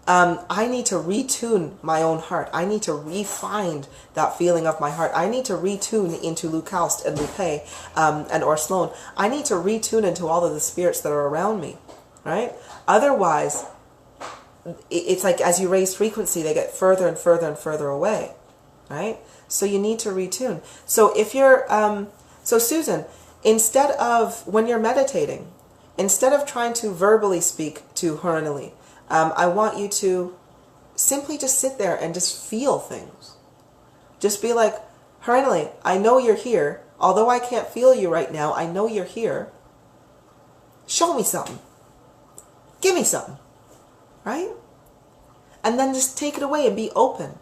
I need to retune my own heart. I need to refine that feeling of my heart. I need to retune into Lucaust and Lupe and or Sloan. I need to retune into all of the spirits that are around me, right? Otherwise, it's like as you raise frequency, they get further and further and further away, right? So you need to retune. So if you're, so Susan, instead of, when you're meditating, instead of trying to verbally speak to Harinali, I want you to simply just sit there and just feel things. Just be like, Harinali, I know you're here. Although I can't feel you right now, I know you're here. Show me something. Give me something. Right? And then just take it away and be open.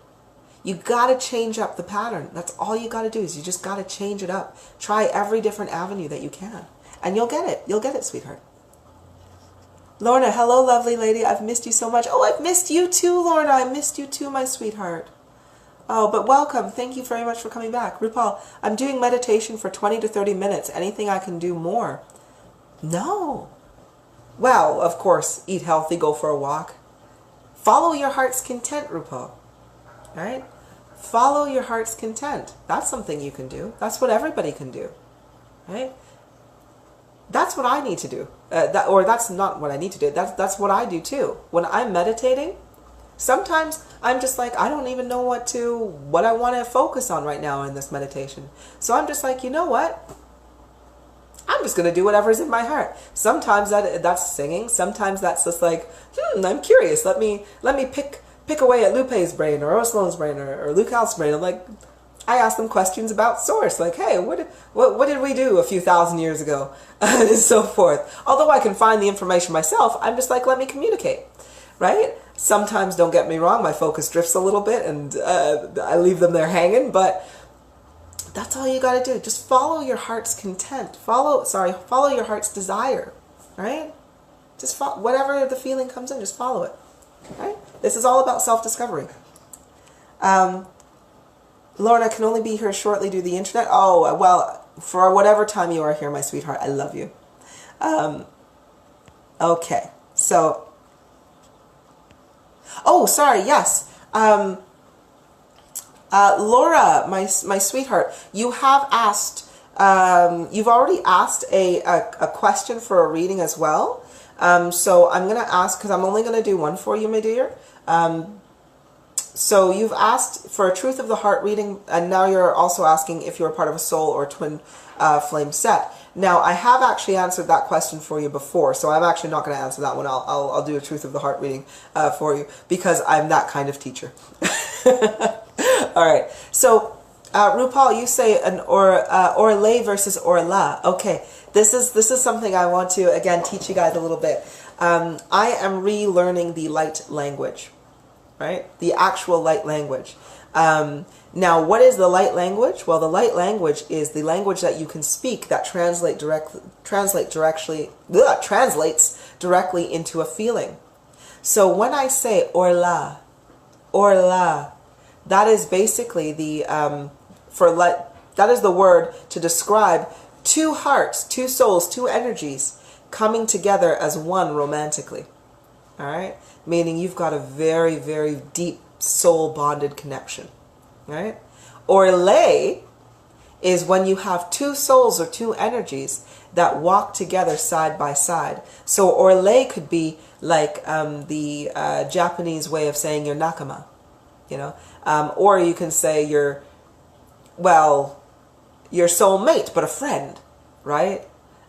You got to change up the pattern. That's all you got to do is you just got to change it up. Try every different avenue that you can. And you'll get it. You'll get it, sweetheart. Lorna, hello, lovely lady. I've missed you so much. Oh, I've missed you too, Lorna. I missed you too, my sweetheart. Oh, but welcome. Thank you very much for coming back. RuPaul, I'm doing meditation for 20 to 30 minutes. Anything I can do more? No. Well, of course, eat healthy, go for a walk. Follow your heart's content, RuPaul. Right? Follow your heart's content. That's something you can do. That's what everybody can do. Right? That's what I need to do. That's not what I need to do. That's what I do too. When I'm meditating, sometimes I'm just like, I don't even know what I want to focus on right now in this meditation. So I'm just like, you know what? I'm just going to do whatever's in my heart. Sometimes that's singing. Sometimes that's just like, I'm curious. Let me pick away at Lupe's brain or Sloan's brain or Luke Al's brain. I'm like, I ask them questions about source, like, hey, what did we do a few thousand years ago, and so forth. Although I can find the information myself, I'm just like, let me communicate, right? Sometimes, don't get me wrong, my focus drifts a little bit, and I leave them there hanging, but that's all you got to do. Just follow your heart's content. Follow your heart's desire, right? Just whatever the feeling comes in, just follow it, right? This is all about self-discovery. Lorna, can only be here shortly due to the internet. Oh, well, for whatever time you are here, my sweetheart, I love you. Okay, so, oh, sorry, yes. Laura, my sweetheart, you have asked, you've already asked a question for a reading as well. So I'm going to ask, because I'm only going to do one for you, my dear. So you've asked for a Truth of the Heart reading, and now you're also asking if you're a part of a soul or twin flame set. Now, I have actually answered that question for you before, so I'm actually not going to answer that one. I'll do a Truth of the Heart reading for you, because I'm that kind of teacher. All right. So, RuPaul, you say an orle versus orla. Okay. This is something I want to, again, teach you guys a little bit. I am relearning the light language. Right? The actual light language. Now, what is the light language? Well, the light language is the language that you can speak that translates directly into a feeling. So when I say orla, that is basically that is the word to describe two hearts, two souls, two energies coming together as one romantically. All right? Meaning you've got a very, very deep soul bonded connection, right? Orle is when you have two souls or two energies that walk together side by side. So orle could be like the Japanese way of saying your nakama, you know, or you can say your soulmate, but a friend, right?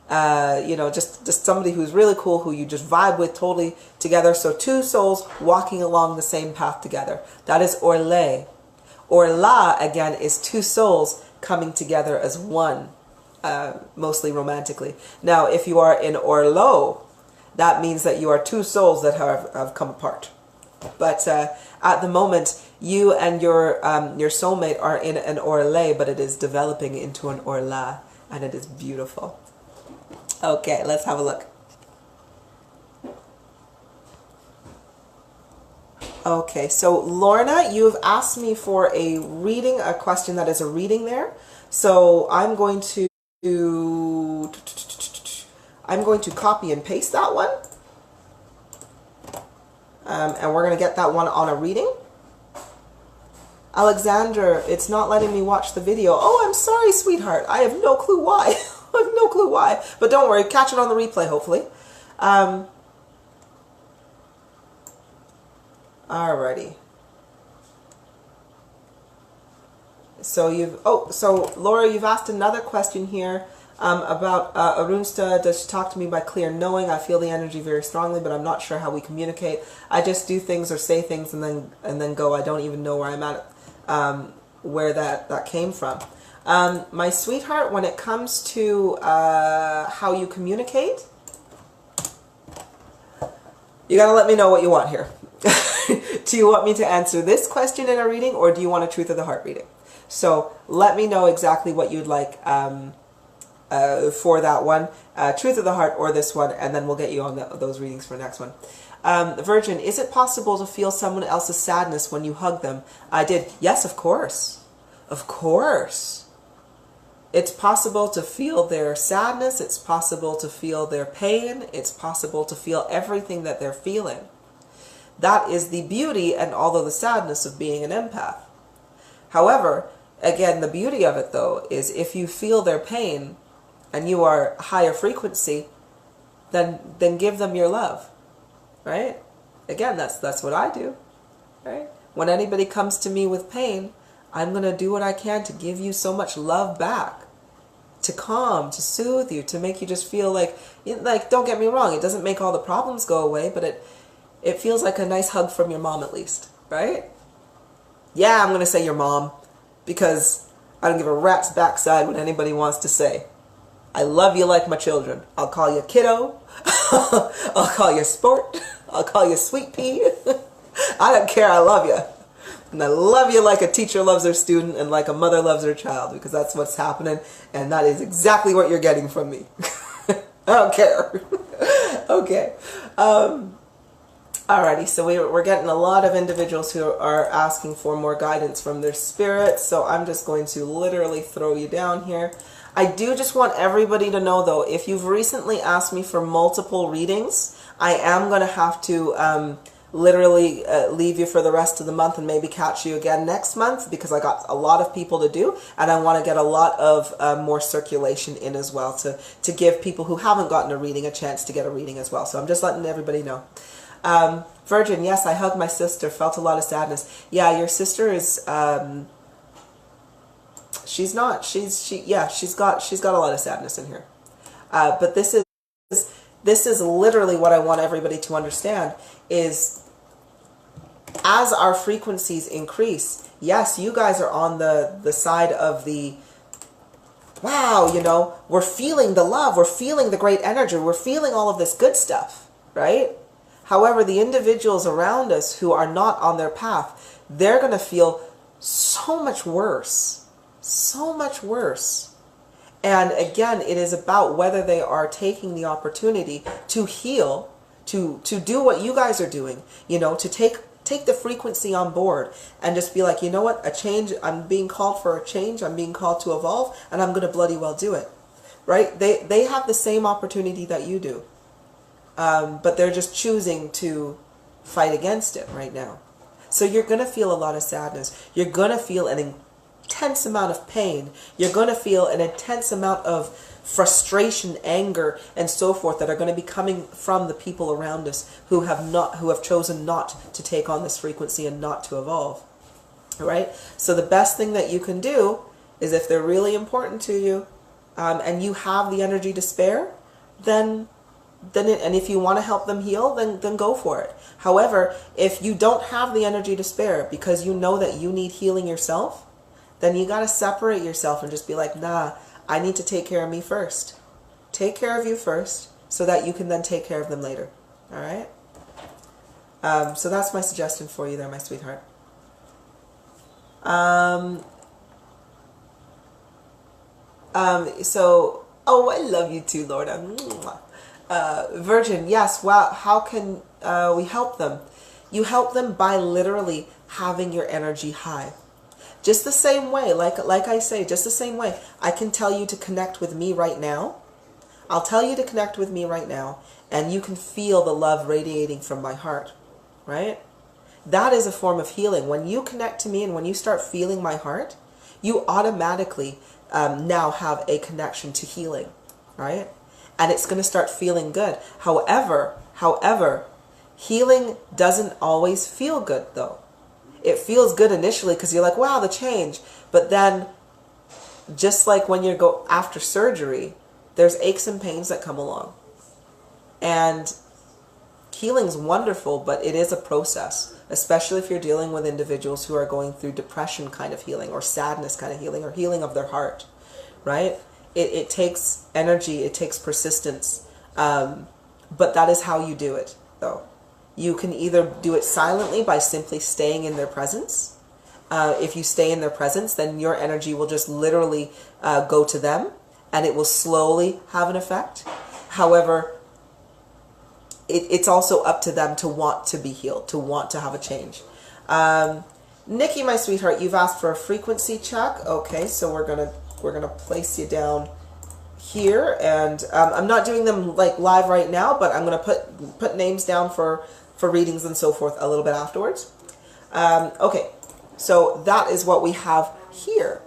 You know, just somebody who's really cool, who you just vibe with totally together. So two souls walking along the same path together. That is orle. Orla, again, is two souls coming together as one, mostly romantically. Now, if you are in orlo, that means that you are two souls that have come apart. But at the moment, you and your soulmate are in an orle, but it is developing into an orla, and it is beautiful. Okay, let's have a look. Okay, so Lorna, you've asked me for a reading, a question that is a reading there. So I'm going to copy and paste that one. And we're going to get that one on a reading. Alexander, it's not letting me watch the video. Oh, I'm sorry, sweetheart. I have no clue why. I have no clue why. But don't worry, catch it on the replay, hopefully. Alrighty. So Laura, you've asked another question here about Arunsta. Does she talk to me by clear knowing? I feel the energy very strongly, but I'm not sure how we communicate. I just do things or say things and then go. I don't even know where I'm at, where that came from. My sweetheart, when it comes to how you communicate, you gotta let me know what you want here. Do you want me to answer this question in a reading, or do you want a truth of the heart reading? So let me know exactly what you'd like for that one, truth of the heart or this one, and then we'll get you on those readings for the next one. Virgin, is it possible to feel someone else's sadness when you hug them? I did. Yes, of course. Of course. It's possible to feel their sadness. It's possible to feel their pain. It's possible to feel everything that they're feeling. That is the beauty and although the sadness of being an empath. However, again, the beauty of it though is if you feel their pain and you are higher frequency, then give them your love, right? Again, that's what I do, right? When anybody comes to me with pain, I'm going to do what I can to give you so much love back, to calm, to soothe you, to make you just feel like, don't get me wrong, it doesn't make all the problems go away, but it feels like a nice hug from your mom at least, right? Yeah, I'm going to say your mom, because I don't give a rat's backside what anybody wants to say. I love you like my children. I'll call you kiddo. I'll call you sport. I'll call you sweet pea. I don't care, I love you. And I love you like a teacher loves their student and like a mother loves her child, because that's what's happening, and that is exactly what you're getting from me. I don't care. Okay. Alrighty, so we're getting a lot of individuals who are asking for more guidance from their spirits, so I'm just going to literally throw you down here. I do just want everybody to know, though, if you've recently asked me for multiple readings, I am going to have to literally leave you for the rest of the month and maybe catch you again next month, because I got a lot of people to do, and I want to get a lot of more circulation in as well to give people who haven't gotten a reading a chance to get a reading as well. So I'm just letting everybody know. Virgin, yes, I hugged my sister, felt a lot of sadness. Yeah, your sister is, she's got a lot of sadness in here. But this is literally what I want everybody to understand is as our frequencies increase, yes, you guys are on the side of the, wow, you know, we're feeling the love, we're feeling the great energy, we're feeling all of this good stuff, right? However, the individuals around us who are not on their path, they're going to feel so much worse. So much worse. And again, it is about whether they are taking the opportunity to heal, to do what you guys are doing, you know, to take the frequency on board and just be like, you know what, a change, I'm being called for a change, I'm being called to evolve, and I'm going to bloody well do it. Right? They have the same opportunity that you do. But they're just choosing to fight against it right now. So you're going to feel a lot of sadness. You're going to feel an intense amount of pain. You're going to feel an intense amount of frustration, anger, and so forth that are going to be coming from the people around us who have chosen not to take on this frequency and not to evolve. All right? So the best thing that you can do is, if they're really important to you, and you have the energy to spare, and if you want to help them heal, then go for it. However, if you don't have the energy to spare because you know that you need healing yourself, then you got to separate yourself and just be like, nah, I need to take care of me first. Take care of you first so that you can then take care of them later. All right? So that's my suggestion for you there, my sweetheart. So, oh, I love you too, Lorna. Virgin, yes, wow, how can we help them? You help them by literally having your energy high. Just the same way, like I say, just the same way, I can tell you to connect with me right now. I'll tell you to connect with me right now, and you can feel the love radiating from my heart, right? That is a form of healing. When you connect to me and when you start feeling my heart, you automatically now have a connection to healing, right? And it's going to start feeling good. However, healing doesn't always feel good though. It feels good initially because you're like, wow, the change. But then just like when you go after surgery, there's aches and pains that come along. And healing's wonderful, but it is a process, especially if you're dealing with individuals who are going through depression kind of healing or sadness kind of healing or healing of their heart, right? It takes energy, it takes persistence, but that is how you do it, though. You can either do it silently by simply staying in their presence. If you stay in their presence, then your energy will just literally go to them, and it will slowly have an effect. However, it's also up to them to want to be healed, to want to have a change. Nikki, my sweetheart, you've asked for a frequency check. Okay, so we're gonna place you down here, and I'm not doing them like live right now, but I'm gonna put names down for readings and so forth a little bit afterwards. Okay, so that is what we have here,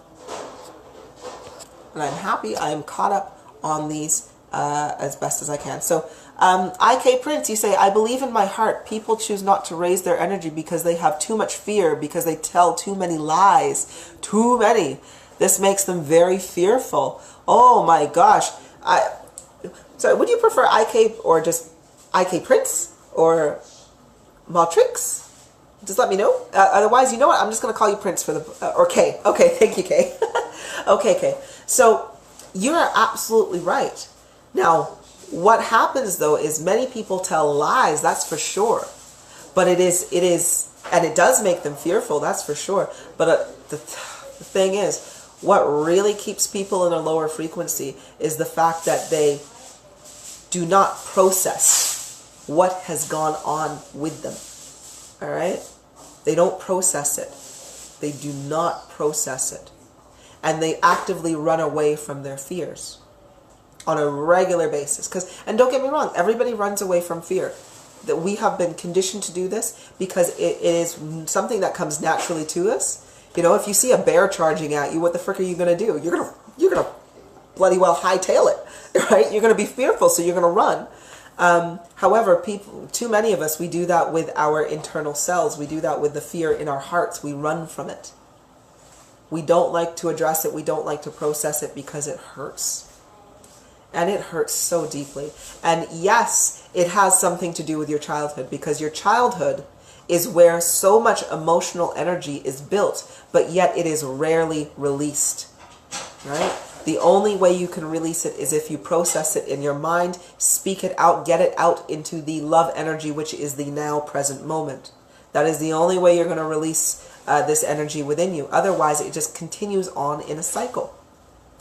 and I'm happy I am caught up on these as best as I can. So IK Prince, you say, I believe in my heart people choose not to raise their energy because they have too much fear, because they tell too many lies, too many. This makes them very fearful. Oh my gosh. Sorry, would you prefer IK or just IK Prince or Matrix? Just let me know. Otherwise, you know what? I'm just going to call you Prince for the... or K. Okay, thank you, K. Okay, K. So, you're absolutely right. Now, what happens, though, is many people tell lies, that's for sure. But it is, and it does make them fearful, that's for sure. But the thing is, what really keeps people in a lower frequency is the fact that they do not process what has gone on with them. All right? They don't process it. They do not process it. And they actively run away from their fears on a regular basis. And don't get me wrong, everybody runs away from fear. That we have been conditioned to do this because it is something that comes naturally to us. You know, if you see a bear charging at you, what the frick are you going to do? You're gonna bloody well hightail it, right? You're going to be fearful, so you're going to run. However, too many of us, we do that with our internal selves. We do that with the fear in our hearts. We run from it. We don't like to address it. We don't like to process it because it hurts. And it hurts so deeply. And yes, it has something to do with your childhood, because your childhood is where so much emotional energy is built, but yet it is rarely released, right? The only way you can release it is if you process it in your mind, speak it out, get it out into the love energy, which is the now present moment. That is the only way you're going to release this energy within you. Otherwise, it just continues on in a cycle.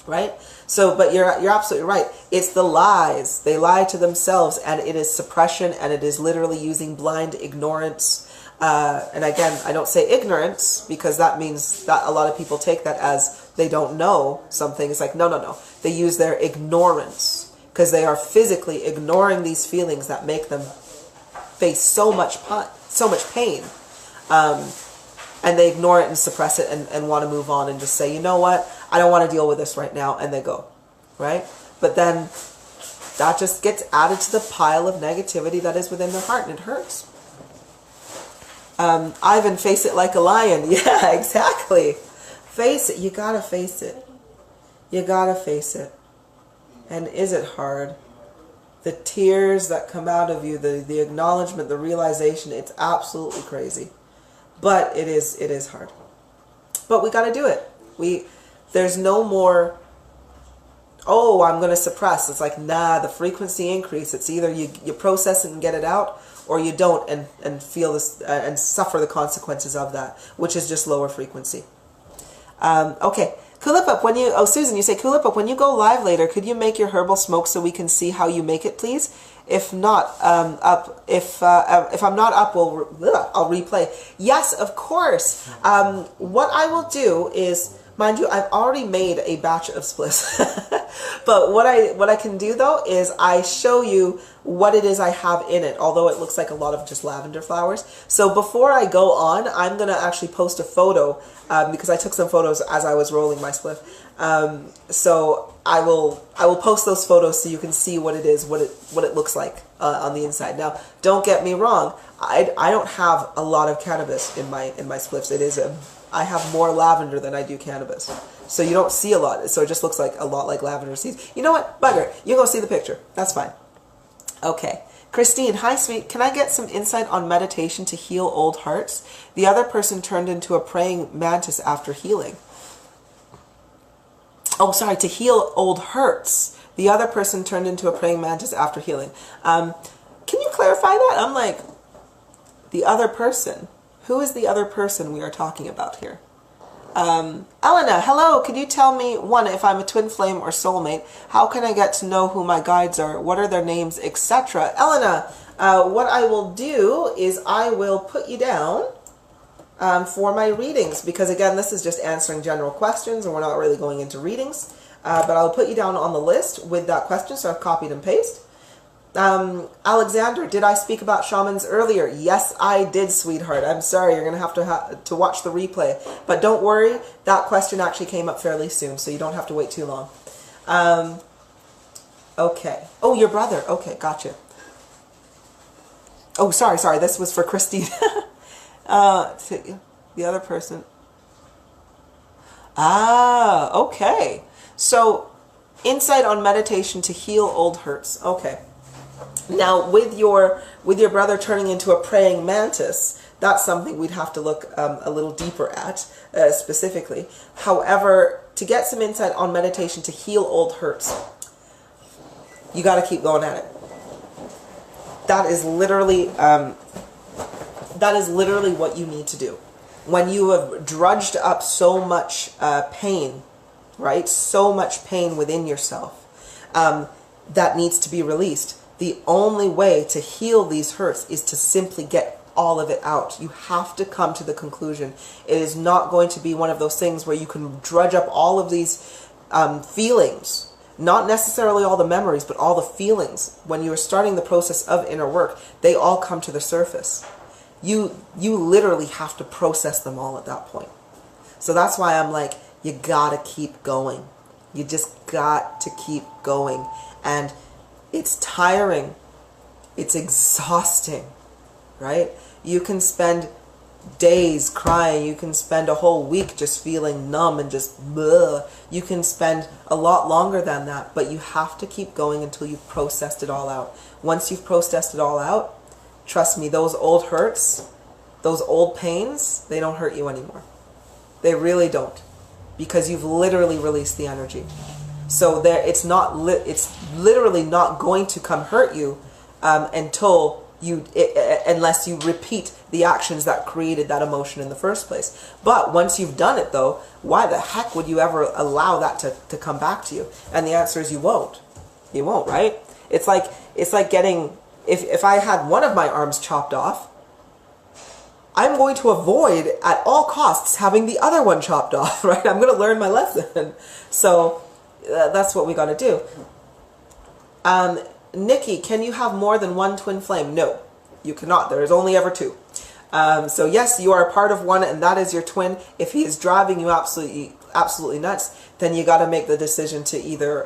Right? So, but you're absolutely right. It's the lies. They lie to themselves, and it is suppression, and it is literally using blind ignorance. And again, I don't say ignorance because that means that a lot of people take that as they don't know something. It's like, no. They use their ignorance because they are physically ignoring these feelings that make them face so much pain. And they ignore it and suppress it and want to move on and just say, you know what? I don't want to deal with this right now. And they go, right? But then that just gets added to the pile of negativity that is within their heart, and it hurts. Ivan, face it like a lion. Yeah, exactly. Face it. You got to face it. You got to face it. And is it hard? The tears that come out of you, the acknowledgement, the realization, it's absolutely crazy. But it is hard. But we got to do it. There's no more, oh, I'm going to suppress. It's like, nah, the frequency increase. It's either you process it and get it out, or you don't and feel this and suffer the consequences of that, which is just lower frequency. Okay. Kulipup, Susan, you say, Kulipup, when you go live later, could you make your herbal smoke so we can see how you make it, please? If not if I'm not up, I'll replay. Yes, of course. What I will do is, mind you, I've already made a batch of spliffs. But what I can do though is I show you what it is I have in it, although it looks like a lot of just lavender flowers. So before I go on, I'm going to actually post a photo because I took some photos as I was rolling my spliff. So I will post those photos so you can see what it is, what it looks like on the inside. Now, don't get me wrong, I don't have a lot of cannabis in my spliffs. I have more lavender than I do cannabis. So you don't see a lot. So it just looks like a lot like lavender seeds. You know what? Bugger. You go see the picture. That's fine. Okay. Christine, hi sweet. Can I get some insight on meditation to heal old hearts? The other person turned into a praying mantis after healing. Oh, sorry, to heal old hurts. The other person turned into a praying mantis after healing. Can you clarify that? I'm like, the other person. Who is the other person we are talking about here? Elena, hello. Could you tell me, one, if I'm a twin flame or soulmate? How can I get to know who my guides are? What are their names, etc.? Elena, what I will do is I will put you down for my readings, because again, this is just answering general questions and we're not really going into readings. But I'll put you down on the list with that question, so I've copied and pasted. Alexander, did I speak about shamans earlier? Yes, I did, sweetheart. I'm sorry, you're going to have to watch the replay. But don't worry, that question actually came up fairly soon, so you don't have to wait too long. Okay. Oh, your brother. Okay, gotcha. Oh, sorry, this was for Christine. The other person. Ah, okay. So, insight on meditation to heal old hurts. Okay. Now, with your brother turning into a praying mantis, that's something we'd have to look a little deeper at specifically. However, to get some insight on meditation to heal old hurts, you got to keep going at it. That is literally what you need to do. When you have drudged up so much pain, right? So much pain within yourself that needs to be released. The only way to heal these hurts is to simply get all of it out. You have to come to the conclusion. It is not going to be one of those things where you can drudge up all of these feelings, not necessarily all the memories, but all the feelings. When you are starting the process of inner work, they all come to the surface. You literally have to process them all at that point. So that's why I'm like, you gotta keep going. You just got to keep going. And it's tiring. It's exhausting, right? You can spend days crying. You can spend a whole week just feeling numb and just bleh. You can spend a lot longer than that, but you have to keep going until you've processed it all out. Once you've processed it all out, trust me, those old hurts, those old pains, they don't hurt you anymore. They really don't, because you've literally released the energy. So it's literally not going to come hurt you until unless you repeat the actions that created that emotion in the first place. But once you've done it though, why the heck would you ever allow that to come back to you? And the answer is you won't. You won't, right? It's like getting, if I had one of my arms chopped off, I'm going to avoid at all costs having the other one chopped off, right? I'm going to learn my lesson. So that's what we got to do. Nikki, can you have more than one twin flame? No, you cannot. There is only ever two. So yes, you are a part of one, and that is your twin. If he is driving you absolutely nuts, then you got to make the decision to either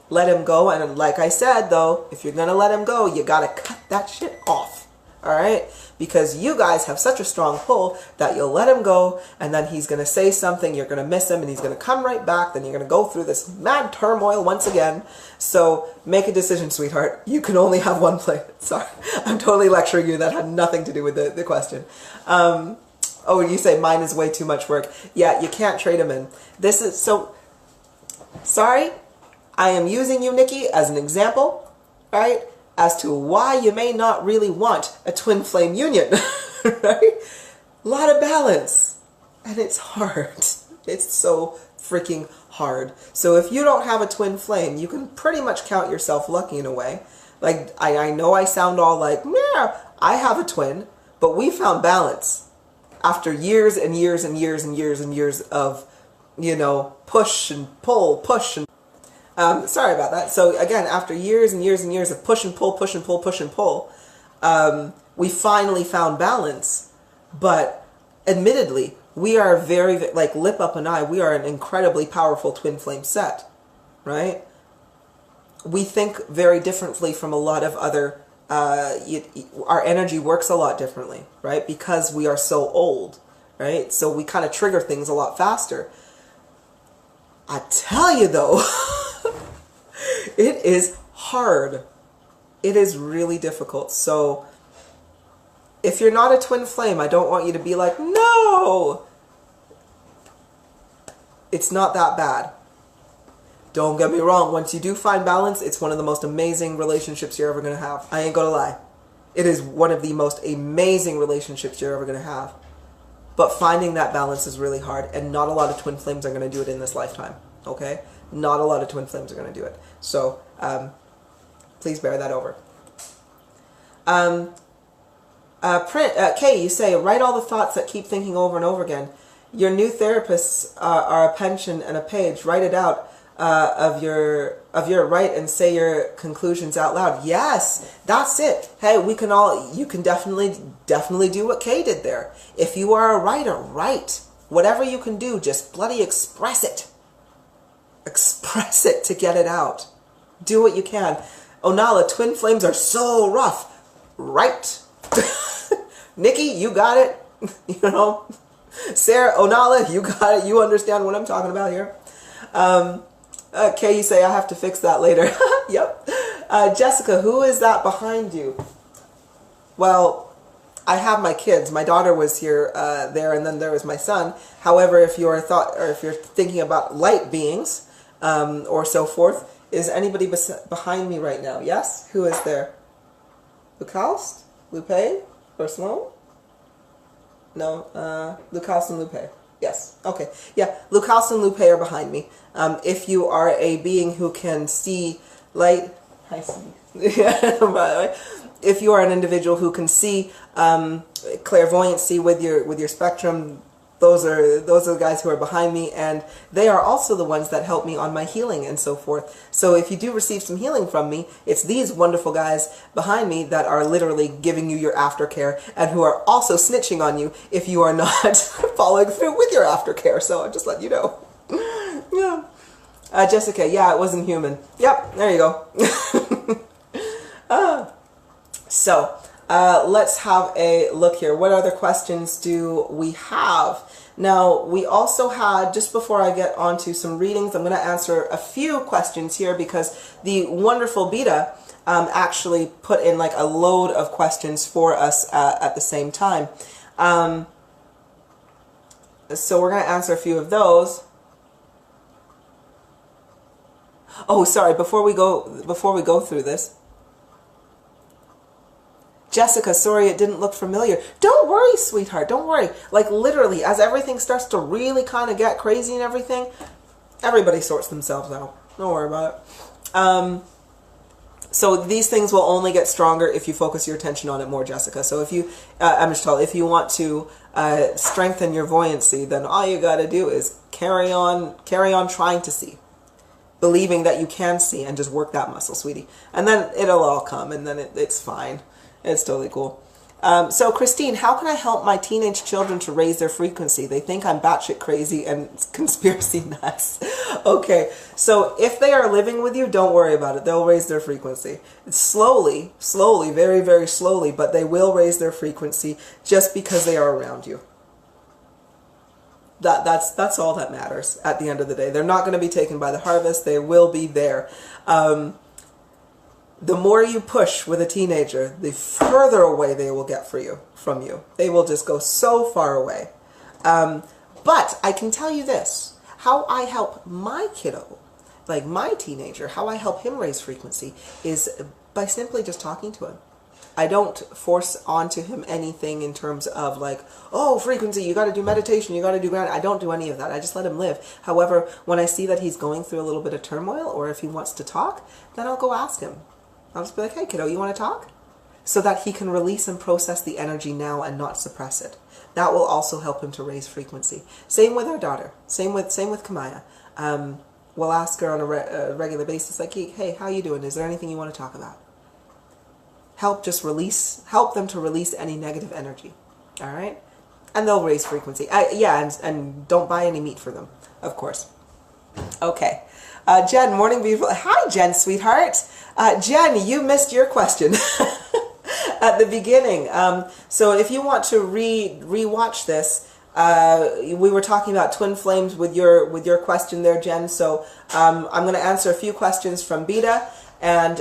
let him go. And like I said, though, if you're going to let him go, you got to cut that shit off. All right? Because you guys have such a strong pull that you'll let him go, and then he's going to say something, you're going to miss him, and he's going to come right back, then you're going to go through this mad turmoil once again. So make a decision, sweetheart. You can only have one plate. Sorry, I'm totally lecturing you. That had nothing to do with the question. Oh, you say mine is way too much work. Yeah, you can't trade him in. This is so... Sorry, I am using you, Nikki, as an example, right? As to why you may not really want a twin flame union, right? A lot of balance, and it's hard. It's so freaking hard. So if you don't have a twin flame, you can pretty much count yourself lucky in a way. Like, I know I sound all like, yeah, I have a twin, but we found balance after years and years and years and years and years of, you know, push and pull, push and sorry about that. So again, after years and years and years of push and pull, push and pull, push and pull, we finally found balance. But admittedly, we are very, like Kulipup and I, we are an incredibly powerful twin flame set, right? We think very differently from a lot of other, our energy works a lot differently, right? Because we are so old, right? So we kind of trigger things a lot faster. I tell you though, it is hard. It is really difficult. So if you're not a twin flame, I don't want you to be like, no, it's not that bad. Don't get me wrong. Once you do find balance, it's one of the most amazing relationships you're ever going to have. I ain't going to lie. It is one of the most amazing relationships you're ever going to have. But finding that balance is really hard, and not a lot of twin flames are going to do it in this lifetime. Okay? Not a lot of twin flames are going to do it. So, please bear that over. Kay, you say, write all the thoughts that keep thinking over and over again. Your new therapists are a pension and a page. Write it out of your right and say your conclusions out loud. Yes, that's it. Hey, you can definitely do what Kay did there. If you are a writer, write. Whatever you can do, just bloody express it. Express it to get it out. Do what you can. Onala, twin flames are so rough. Right. Nikki, you got it. You know. Sarah, Onala, you got it. You understand what I'm talking about here. Okay, you say I have to fix that later. Yep. Jessica, who is that behind you? Well, I have my kids. My daughter was here, there, and then there was my son. However, if you're thinking about light beings, or so forth, is anybody behind me right now? Yes? Who is there? Lucaust? Lupe? Or Sloan? No, Lucaust and Lupe. Yes. Okay. Yeah, Lucaust and Lupe are behind me. If you are a being who can see light, hi Steve. By the way, if you are an individual who can see clairvoyancy with your spectrum, those are the guys who are behind me, and they are also the ones that help me on my healing and so forth. So if you do receive some healing from me, it's these wonderful guys behind me that are literally giving you your aftercare, and who are also snitching on you if you are not following through with your aftercare. So I'm just letting you know. Yeah. Jessica, yeah, it wasn't human. Yep, there you go. Let's have a look here. What other questions do we have? Now, we also had, just before I get onto some readings, I'm going to answer a few questions here because the wonderful Beta actually put in like a load of questions for us at the same time. So we're going to answer a few of those. Oh, sorry, before we go through this. Jessica, sorry it didn't look familiar. Don't worry, sweetheart, don't worry. Like literally, as everything starts to really kind of get crazy and everything, everybody sorts themselves out. Don't worry about it. So these things will only get stronger if you focus your attention on it more, Jessica. So if you, if you want to strengthen your voyancy, then all you got to do is carry on trying to see. Believing that you can see, and just work that muscle, sweetie. And then it'll all come, and then it's fine. It's totally cool. So Christine, how can I help my teenage children to raise their frequency? They think I'm batshit crazy and conspiracy nuts. Okay, so if they are living with you, don't worry about it. They'll raise their frequency. It's slowly, very, very slowly, but they will raise their frequency just because they are around you. That's all that matters at the end of the day. They're not going to be taken by the harvest. They will be there. The more you push with a teenager, the further away they will get from you. They will just go so far away. But I can tell you this, how I help my kiddo, like my teenager, how I help him raise frequency is by simply just talking to him. I don't force onto him anything in terms of like, oh, frequency, you got to do meditation, you got to do ground. I don't do any of that. I just let him live. However, when I see that he's going through a little bit of turmoil, or if he wants to talk, then I'll go ask him. I'll just be like, hey kiddo, you want to talk? So that he can release and process the energy now and not suppress it. That will also help him to raise frequency. Same with our daughter. Same with Kamaya. We'll ask her on a regular basis, like, hey, how you doing? Is there anything you want to talk about? Help them to release any negative energy. All right? And they'll raise frequency. And don't buy any meat for them, of course. Okay. Jen, morning beautiful. Hi, Jen, sweetheart. Jen, you missed your question at the beginning. So if you want to re-watch this, we were talking about twin flames with your question there, Jen. So I'm going to answer a few questions from Beta, and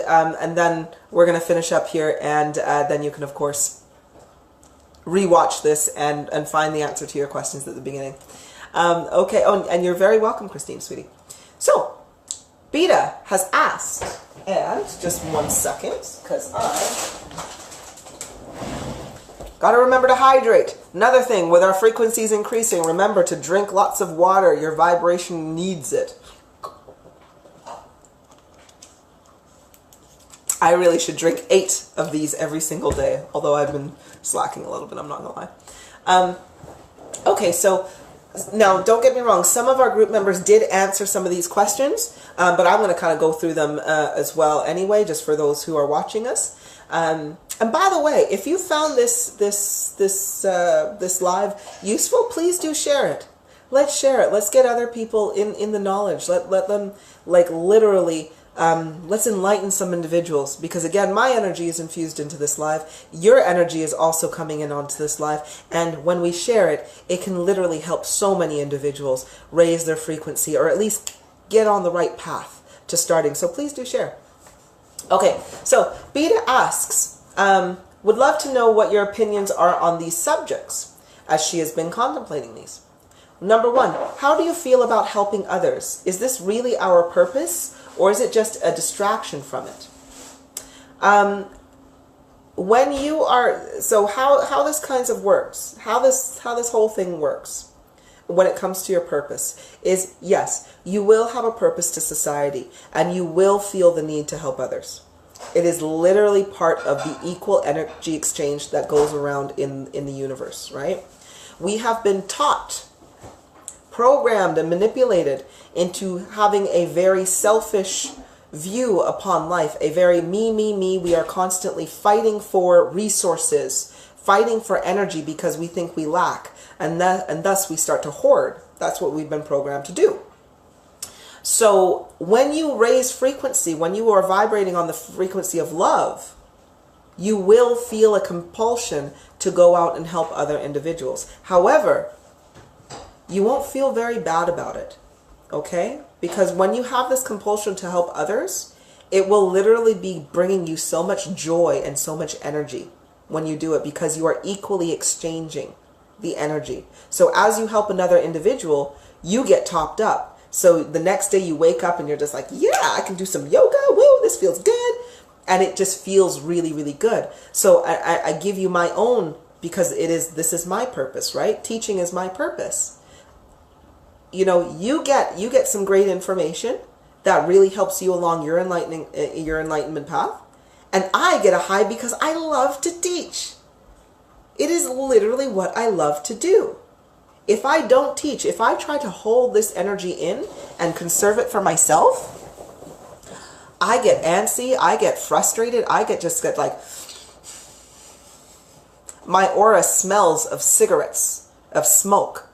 then we're going to finish up here, and then you can, of course, re-watch this and find the answer to your questions at the beginning. Okay. Oh, and you're very welcome, Christine, sweetie. So Beta has asked, and just 1 second, because I got to remember to hydrate. Another thing, with our frequencies increasing, remember to drink lots of water. Your vibration needs it. I really should drink 8 of these every single day, although I've been slacking a little bit, I'm not going to lie. Okay, so now don't get me wrong. Some of our group members did answer some of these questions, but I'm going to kind of go through them as well anyway, just for those who are watching us. And by the way, if you found this live useful, please do share it. Let's share it. Let's get other people in the knowledge. Let them, like, literally, let's enlighten some individuals, because again, my energy is infused into this live. Your energy is also coming in onto this live, and when we share it, it can literally help so many individuals raise their frequency, or at least get on the right path to starting. So please do share. Okay, so Beta asks, would love to know what your opinions are on these subjects, as she has been contemplating these. Number 1, how do you feel about helping others? Is this really our purpose, or is it just a distraction from it? When you are, so how this kinds of works, how this whole thing works when it comes to your purpose is, yes, you will have a purpose to society, and you will feel the need to help others. It is literally part of the equal energy exchange that goes around in the universe, right? We have been taught, programmed and manipulated into having a very selfish view upon life, a very me. We are constantly fighting for resources, fighting for energy because we think we lack, and thus we start to hoard. That's what we've been programmed to do. So when you raise frequency, when you are vibrating on the frequency of love, you will feel a compulsion to go out and help other individuals. However, you won't feel very bad about it, okay? Because when you have this compulsion to help others, it will literally be bringing you so much joy and so much energy when you do it, because you are equally exchanging the energy. So as you help another individual, you get topped up. So the next day you wake up and you're just like, yeah, I can do some yoga. Woo, this feels good. And it just feels really, really good. So I give you my own, because this is my purpose, right? Teaching is my purpose. You know, you get some great information that really helps you along your enlightenment path. And I get a high because I love to teach. It is literally what I love to do. If I don't teach, if I try to hold this energy in and conserve it for myself, I get antsy, I get frustrated, I get like, my aura smells of cigarettes, of smoke,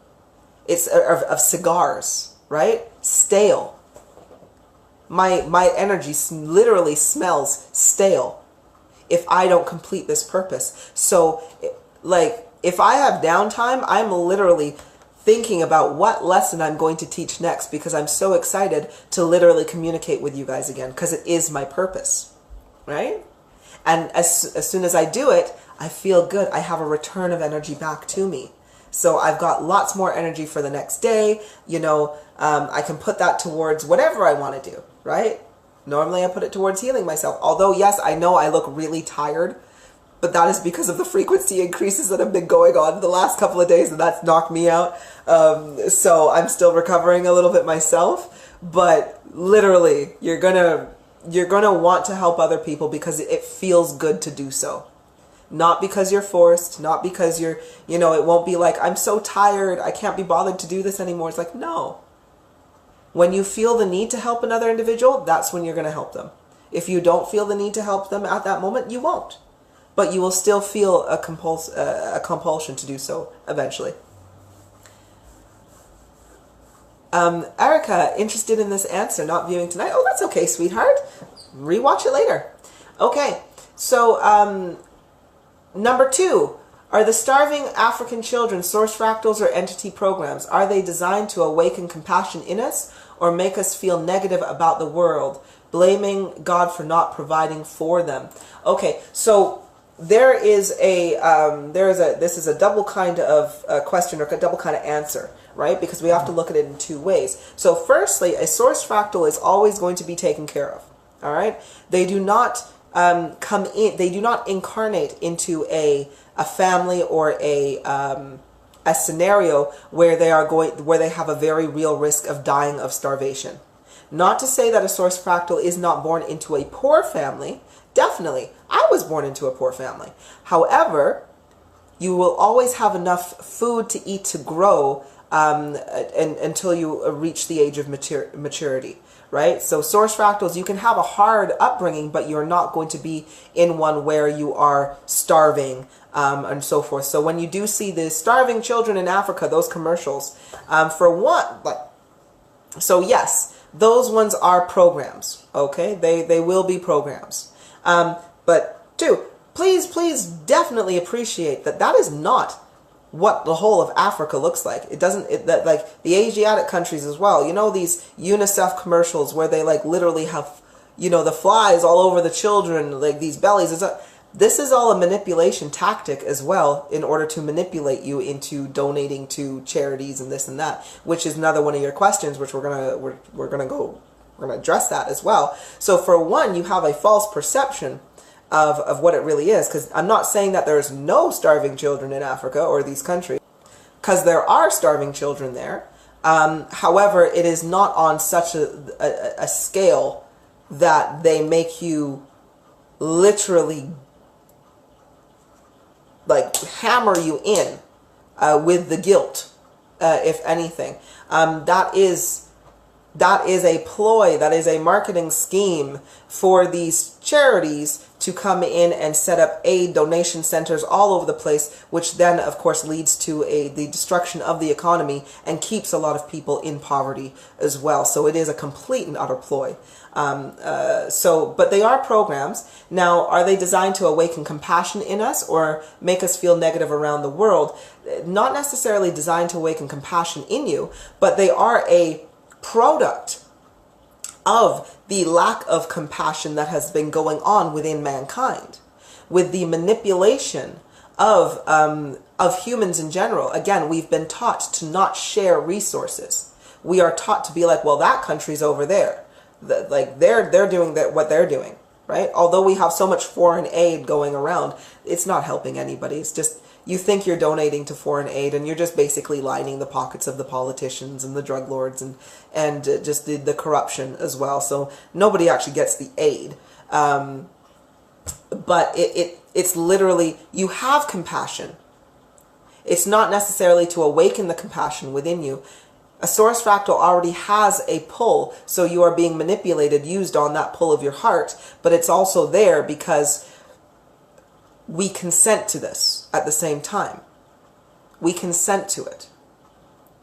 it's of cigars, right? Stale. My energy literally smells stale if I don't complete this purpose. So, like, if I have downtime, I'm literally thinking about what lesson I'm going to teach next, because I'm so excited to literally communicate with you guys again, because it is my purpose, right? And as soon as I do it, I feel good. I have a return of energy back to me. So I've got lots more energy for the next day. You know, I can put that towards whatever I want to do, right? Normally I put it towards healing myself. Although, yes, I know I look really tired, but that is because of the frequency increases that have been going on the last couple of days, and that's knocked me out. So I'm still recovering a little bit myself, but literally you're gonna you're going to want to help other people because it feels good to do so. Not because you're forced, not because you're, you know, it won't be like, I'm so tired, I can't be bothered to do this anymore. It's like, no. When you feel the need to help another individual, that's when you're going to help them. If you don't feel the need to help them at that moment, you won't. But you will still feel a compulsion to do so eventually. Erica, interested in this answer, not viewing tonight. Oh, that's okay, sweetheart. Rewatch it later. Okay, so number 2. Are the starving African children source fractals or entity programs? Are they designed to awaken compassion in us or make us feel negative about the world, blaming God for not providing for them? Okay, so this is a double kind of question, or a double kind of answer, right? Because we have to look at it in 2 ways. So firstly, a source fractal is always going to be taken care of. All right, they do not come in. They do not incarnate into a family or a scenario where they have a very real risk of dying of starvation. Not to say that a source fractal is not born into a poor family. Definitely, I was born into a poor family. However, you will always have enough food to eat to grow until you reach the age of maturity. Right? So source fractals, you can have a hard upbringing, but you're not going to be in one where you are starving and so forth. So when you do see the starving children in Africa, those commercials, so yes, those ones are programs. Okay, they will be programs. But 2, please definitely appreciate that is not what the whole of Africa looks like. It doesn't, like the Asiatic countries as well. You know, these UNICEF commercials where they like literally have, you know, the flies all over the children, like these bellies. This is all a manipulation tactic as well, in order to manipulate you into donating to charities and this and that, which is another one of your questions, which we're gonna address that as well. So for one, you have a false perception of what it really is, because I'm not saying that there's no starving children in Africa or these countries, because there are starving children there. However, it is not on such a scale that they make you literally like hammer you in with the guilt, if anything. That is a ploy, that is a marketing scheme for these charities to come in and set up aid donation centers all over the place, which then of course leads to the destruction of the economy and keeps a lot of people in poverty as well. So it is a complete and utter ploy. But they are programs. Now, are they designed to awaken compassion in us or make us feel negative around the world? Not necessarily designed to awaken compassion in you, but they are a product of the lack of compassion that has been going on within mankind, with the manipulation of humans in general. Again, we've been taught to not share resources. We are taught to be like, well, that country's over there. They're doing what they're doing, right? Although we have so much foreign aid going around, it's not helping anybody. It's just, you think you're donating to foreign aid and you're just basically lining the pockets of the politicians and the drug lords and just the corruption as well. So nobody actually gets the aid. But it's literally, you have compassion. It's not necessarily to awaken the compassion within you. A source fractal already has a pull, so you are being manipulated, used on that pull of your heart, but it's also there because we consent to this at the same time. We consent to it,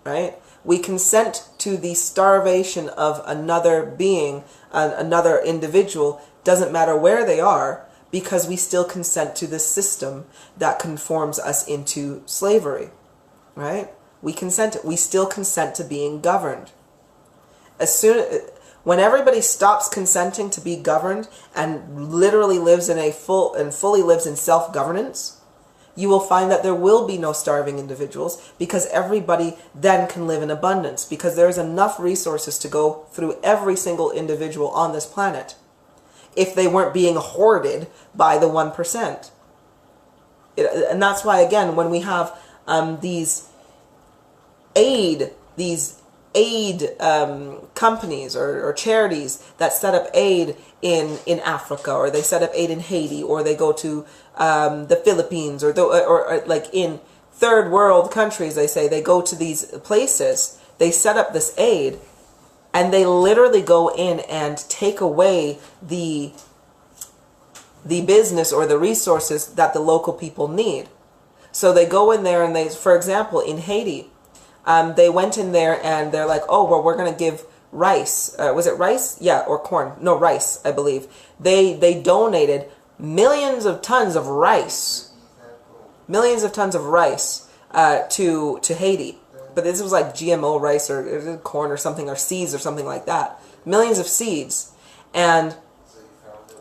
right? We consent to the starvation of another being, another individual, doesn't matter where they are, because we still consent to this system that conforms us into slavery, right? We still consent to being governed. When everybody stops consenting to be governed and literally lives in fully lives in self-governance, you will find that there will be no starving individuals, because everybody then can live in abundance, because there's enough resources to go through every single individual on this planet if they weren't being hoarded by the 1%. And that's why, again, when we have these aid companies or charities that set up aid in Africa, or they set up aid in Haiti, or they go to the Philippines, or like in third world countries, they say they go to these places, they set up this aid, and they literally go in and take away the business or the resources that the local people need. So they go in there and they, for example, in Haiti, they went in there and they're like, oh, well, we're going to give rice. Was it rice? Yeah, or corn. No, rice, I believe. They donated millions of tons of rice. Millions of tons of rice to Haiti. But this was like GMO rice or corn or something, or seeds or something like that. Millions of seeds. And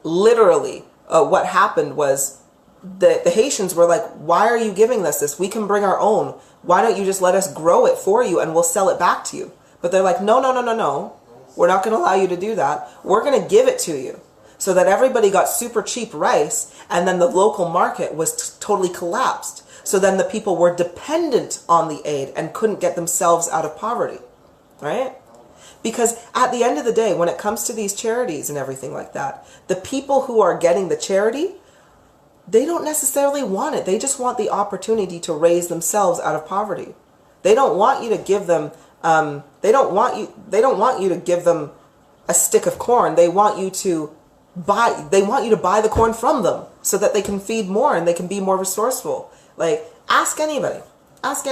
literally what happened was the Haitians were like, why are you giving us this? We can bring our own. Why don't you just let us grow it for you and we'll sell it back to you? But they're like, no, no, no, no, no. We're not going to allow you to do that. We're going to give it to you. So that everybody got super cheap rice, and then the local market was totally collapsed. So then the people were dependent on the aid and couldn't get themselves out of poverty, right? Because at the end of the day, when it comes to these charities and everything like that, the people who are getting the charity, they don't necessarily want it. They just want the opportunity to raise themselves out of poverty. They don't want you to give them, they don't want you to give them a stick of corn. They want you to buy the corn from them so that they can feed more and they can be more resourceful. Like, ask anybody. Ask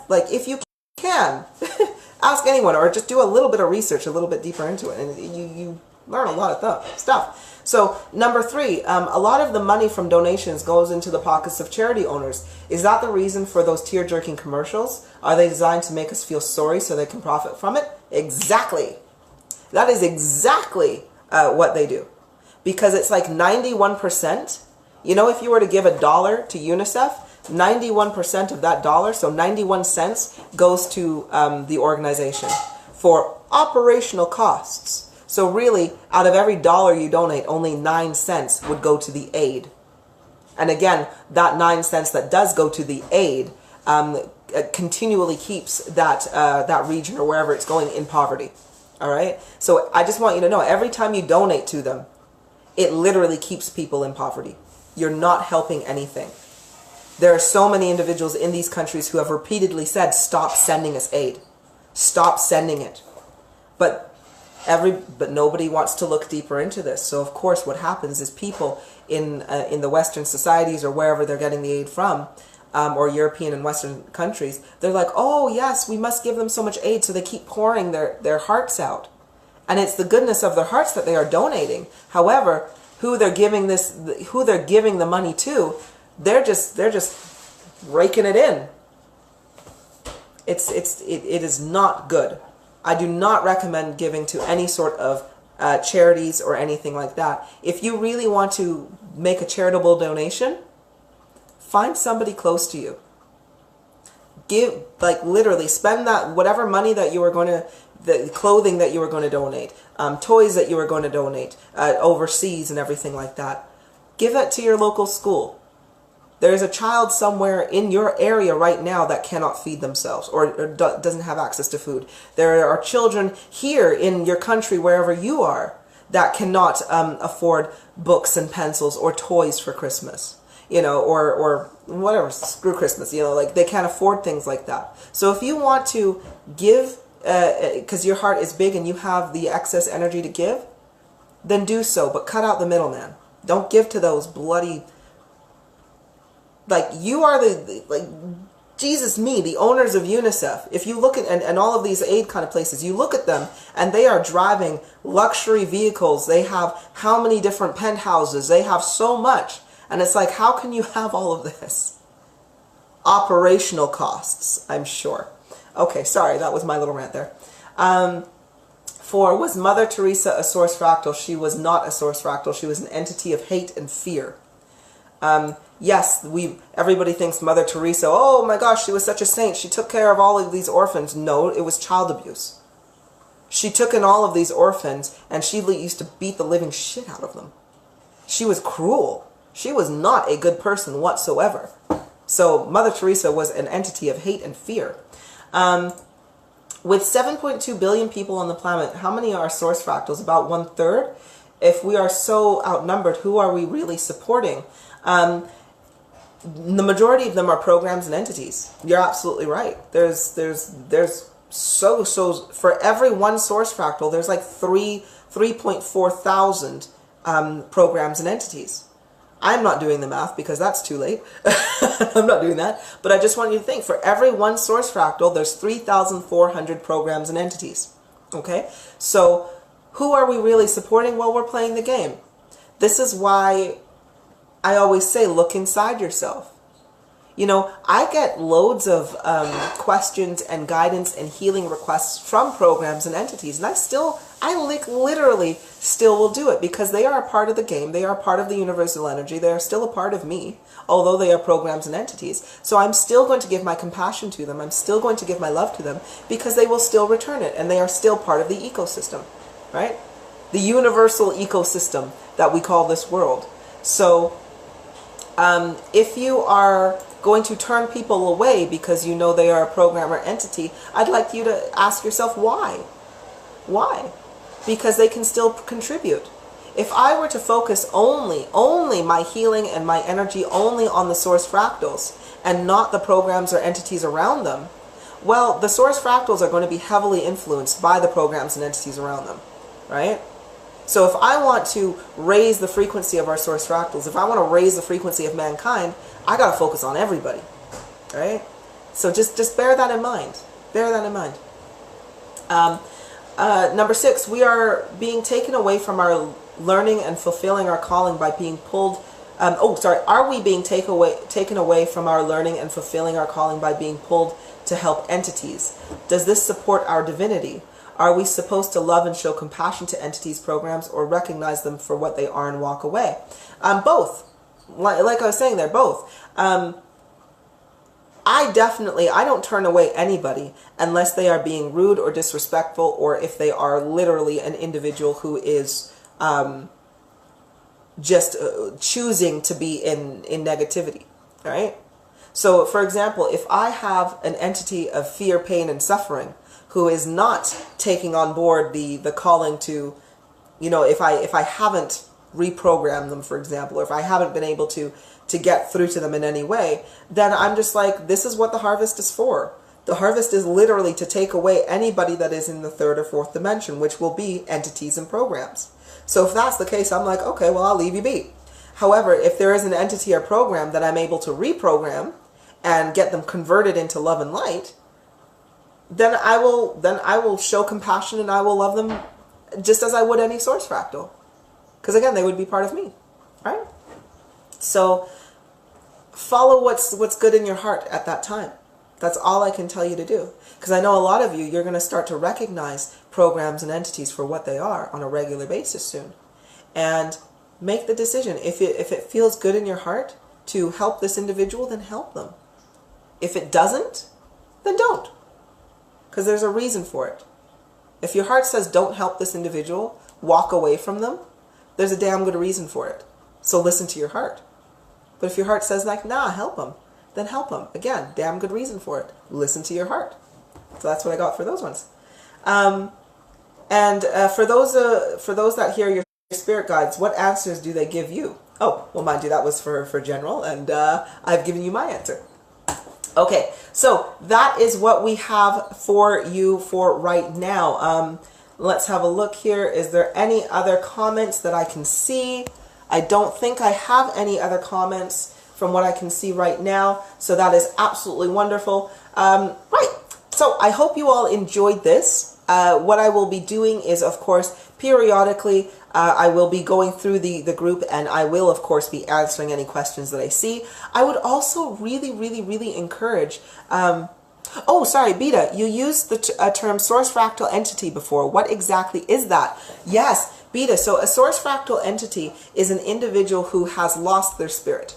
like, if you can, ask anyone, or just do a little bit of research, a little bit deeper into it, and you learn a lot of stuff. So, number 3, a lot of the money from donations goes into the pockets of charity owners. Is that the reason for those tear-jerking commercials? Are they designed to make us feel sorry so they can profit from it? Exactly. That is exactly what they do. Because it's like 91%. You know, if you were to give $1 to UNICEF, 91% of that dollar, so 91 cents, goes to the organization for operational costs. So really, out of every dollar you donate, only 9 cents would go to the aid. And again, that 9 cents that does go to the aid continually keeps that region or wherever it's going in poverty. All right? So I just want you to know, every time you donate to them, it literally keeps people in poverty. You're not helping anything. There are so many individuals in these countries who have repeatedly said, stop sending us aid. Stop sending it. But nobody wants to look deeper into this. So of course what happens is people in the Western societies or wherever they're getting the aid from, or European and Western countries, they're like, oh yes, we must give them so much aid, so they keep pouring their hearts out. And it's the goodness of their hearts that they are donating. However, who they're giving the money to, they're just raking it in. It is not good. I do not recommend giving to any sort of charities or anything like that. If you really want to make a charitable donation, find somebody close to you. Give, like, literally spend that, whatever money that you were going to, the clothing that you were going to donate, toys that you were going to donate overseas and everything like that. Give that to your local school. There's a child somewhere in your area right now that cannot feed themselves or doesn't have access to food. There are children here in your country, wherever you are, that cannot afford books and pencils or toys for Christmas. You know, or whatever, screw Christmas, you know, like they can't afford things like that. So if you want to give, because your heart is big and you have the excess energy to give, then do so, but cut out the middleman. Don't give to those bloody, like, you are like, Jesus me, the owners of UNICEF. If you look at, and all of these aid kind of places, you look at them and they are driving luxury vehicles. They have how many different penthouses? They have so much. And it's like, how can you have all of this? Operational costs, I'm sure. Okay, sorry, that was my little rant there. 4, was Mother Teresa a source fractal? She was not a source fractal. She was an entity of hate and fear. Yes, everybody thinks Mother Teresa, oh my gosh, she was such a saint. She took care of all of these orphans. No, it was child abuse. She took in all of these orphans and she used to beat the living shit out of them. She was cruel. She was not a good person whatsoever. So Mother Teresa was an entity of hate and fear. With 7.2 billion people on the planet, how many are source fractals? About 1/3. If we are so outnumbered, who are we really supporting? The majority of them are programs and entities. You're absolutely right. There's so for every one source fractal, there's like 3.4 thousand programs and entities. I'm not doing the math because that's too late. I'm not doing that. But I just want you to think, for every one source fractal, there's 3,400 programs and entities. Okay? So who are we really supporting while we're playing the game? This is why I always say, look inside yourself. You know, I get loads of questions and guidance and healing requests from programs and entities, and I literally still will do it because they are a part of the game. They are a part of the universal energy. They are still a part of me, although they are programs and entities. So I'm still going to give my compassion to them. I'm still going to give my love to them because they will still return it, and they are still part of the ecosystem, right? The universal ecosystem that we call this world. So if you are going to turn people away because you know they are a program or entity, I'd like you to ask yourself why. Why? Because they can still contribute. If I were to focus only my healing and my energy only on the source fractals and not the programs or entities around them, well, the source fractals are going to be heavily influenced by the programs and entities around them, right? So if I want to raise the frequency of our source fractals, if I want to raise the frequency of mankind, I got to focus on everybody, right? So just bear that in mind. Bear that in mind. Number 6, we are being taken away from our learning and fulfilling our calling by being pulled. Are we being taken away from our learning and fulfilling our calling by being pulled to help entities? Does this support our divinity? Are we supposed to love and show compassion to entities, programs, or recognize them for what they are and walk away? Both. Like I was saying there, both. I don't turn away anybody unless they are being rude or disrespectful, or if they are literally an individual who is just choosing to be in negativity, right? So, for example, if I have an entity of fear, pain, and suffering who is not taking on board the calling to, you know, if I haven't reprogrammed them, for example, or if I haven't been able to get through to them in any way, then I'm just like, this is what the harvest is for. The harvest is literally to take away anybody that is in the 3rd or 4th dimension, which will be entities and programs. So if that's the case, I'm like, okay, well, I'll leave you be. However, if there is an entity or program that I'm able to reprogram and get them converted into love and light, then I will show compassion and I will love them just as I would any source fractal. Because again, they would be part of me, right? So follow what's good in your heart at that time. That's all I can tell you to do. Because I know a lot of you're going to start to recognize programs and entities for what they are on a regular basis soon. And make the decision. If it feels good in your heart to help this individual, then help them. If it doesn't, then don't. Because there's a reason for it. If your heart says don't help this individual, walk away from them, there's a damn good reason for it. So listen to your heart. But if your heart says like, nah, help them, then help them. Again, damn good reason for it. Listen to your heart. So that's what I got for those ones. For those that hear your spirit guides, what answers do they give you? Oh, well, mind you, that was for general, and I've given you my answer. Okay, so that is what we have for you for right now. Let's have a look here. Is there any other comments that I can see? I don't think I have any other comments from what I can see right now. So that is absolutely wonderful. Right, so I hope you all enjoyed this. What I will be doing is, of course, periodically, I will be going through the group, and I will, of course, be answering any questions that I see. I would also really, really, really encourage... oh, sorry, Beta, you used the term source fractal entity before. What exactly is that? Yes, Beta, so a source fractal entity is an individual who has lost their spirit.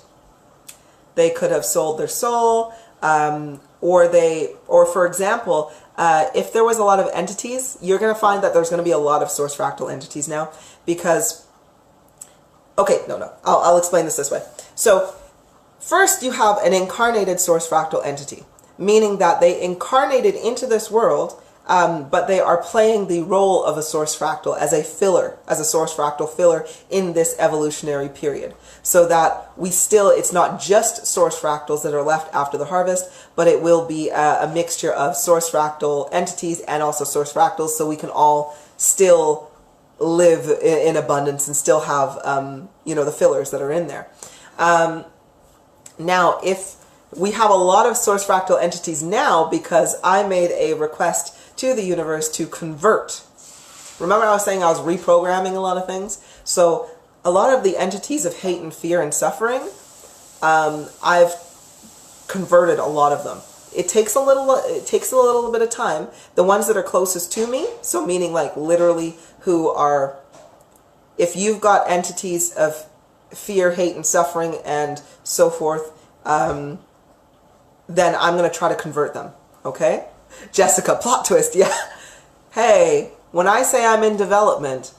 They could have sold their soul, or for example, if there was a lot of entities, you're going to find that there's going to be a lot of source fractal entities now, because, okay, no, I'll explain this way. So first you have an incarnated source fractal entity, meaning that they incarnated into this world but they are playing the role of a source fractal as a filler, as a source fractal filler in this evolutionary period. So that it's not just source fractals that are left after the harvest, but it will be a mixture of source fractal entities and also source fractals, so we can all still live in abundance and still have, the fillers that are in there. Now, if we have a lot of source fractal entities now because I made a request to the universe to convert. Remember I was saying I was reprogramming a lot of things? So a lot of the entities of hate and fear and suffering, I've converted a lot of them. It takes a little bit of time. The ones that are closest to me, so meaning like literally who are, if you've got entities of fear, hate, and suffering and so forth, then I'm going to try to convert them, okay? Jessica, plot twist, yeah. Hey, when I say I'm in development,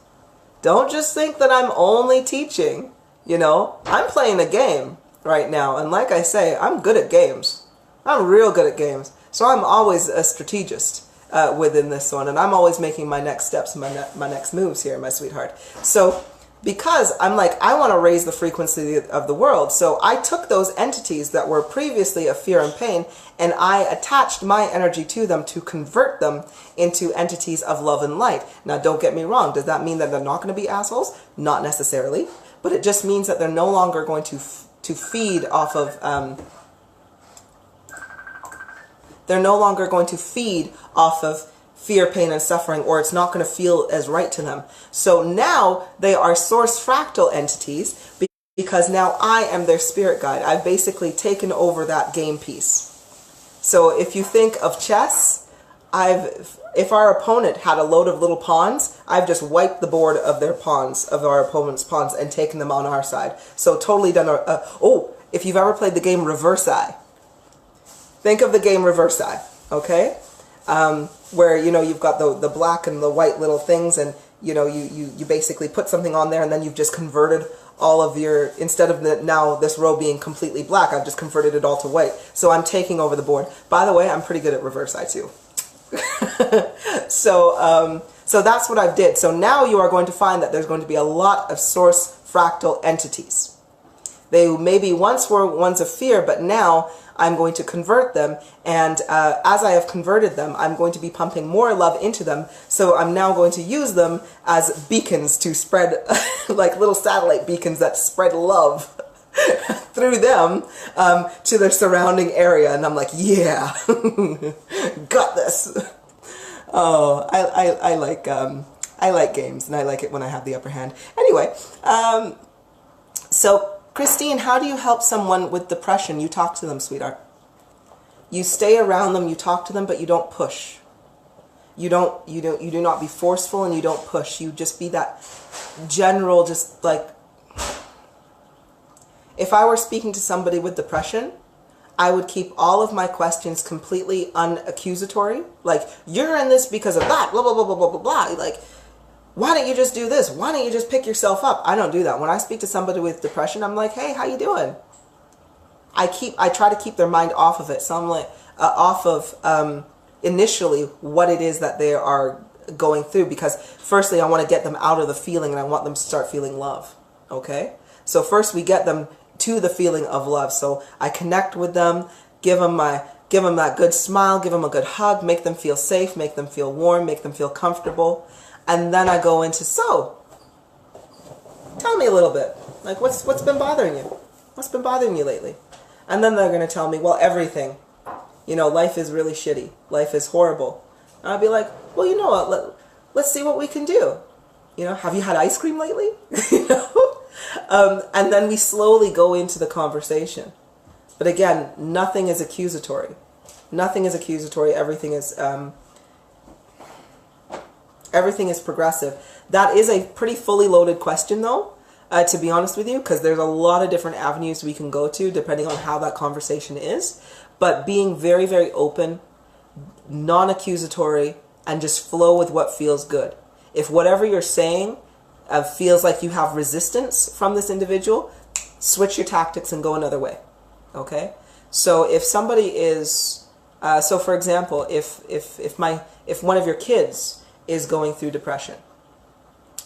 don't just think that I'm only teaching, I'm playing a game right now, and like I say, I'm good at games. I'm real good at games, so I'm always a strategist within this one, and I'm always making my next steps, my next moves here, my sweetheart. So, because I'm like, I want to raise the frequency of the world, so I took those entities that were previously of fear and pain, and I attached my energy to them to convert them into entities of love and light. Now, don't get me wrong. Does that mean that they're not going to be assholes? Not necessarily, but it just means that they're no longer going to feed off of. They're no longer going to feed off of fear, pain, and suffering, or it's not going to feel as right to them. So now they are source fractal entities because now I am their spirit guide. I've basically taken over that game piece. So if you think of chess, if our opponent had a load of little pawns, I've just wiped the board of their pawns, of our opponent's pawns, and taken them on our side. So totally done if you've ever played the game Reverse Eye, think of the game Reverse Eye, okay? Where, you've got the black and the white little things, and, you basically put something on there, and then you've just converted all of your, instead of now this row being completely black, I've just converted it all to white. So I'm taking over the board. By the way, I'm pretty good at Reverse Eye too. So that's what I did. So now you are going to find that there's going to be a lot of source fractal entities. They maybe once were ones of fear, but now I'm going to convert them, and as I have converted them, I'm going to be pumping more love into them, so I'm now going to use them as beacons to spread, like little satellite beacons that spread love through them to their surrounding area, and I'm like, yeah, got this. Oh, I like games, and I like it when I have the upper hand. Anyway, so Christine, how do you help someone with depression? You talk to them, sweetheart. You stay around them, you talk to them, but you don't push. You do not be forceful, and you don't push. You just be that general, just like, if I were speaking to somebody with depression, I would keep all of my questions completely unaccusatory. Like, you're in this because of that, blah, blah, blah, blah, blah, blah, blah. Like, why don't you just do this? Why don't you just pick yourself up? I don't do that. When I speak to somebody with depression, I'm like, hey, how you doing? I try to keep their mind off of it. So I'm like, off of initially what it is that they are going through, because firstly, I want to get them out of the feeling, and I want them to start feeling love. Okay? So first we get them to the feeling of love. So I connect with them, give them that good smile, give them a good hug, make them feel safe, make them feel warm, make them feel comfortable. And then I go into, so, tell me a little bit. Like, what's been bothering you? What's been bothering you lately? And then they're going to tell me, well, everything. Life is really shitty. Life is horrible. And I'll be like, well, you know what? Let's see what we can do. Have you had ice cream lately? And then we slowly go into the conversation. But again, nothing is accusatory. Nothing is accusatory. Everything is progressive. That is a pretty fully loaded question, though, to be honest with you, because there's a lot of different avenues we can go to depending on how that conversation is. But being very, very open, non-accusatory, and just flow with what feels good. If whatever you're saying feels like you have resistance from this individual, switch your tactics and go another way. Okay? So if somebody is So for example, if one of your kids is going through depression,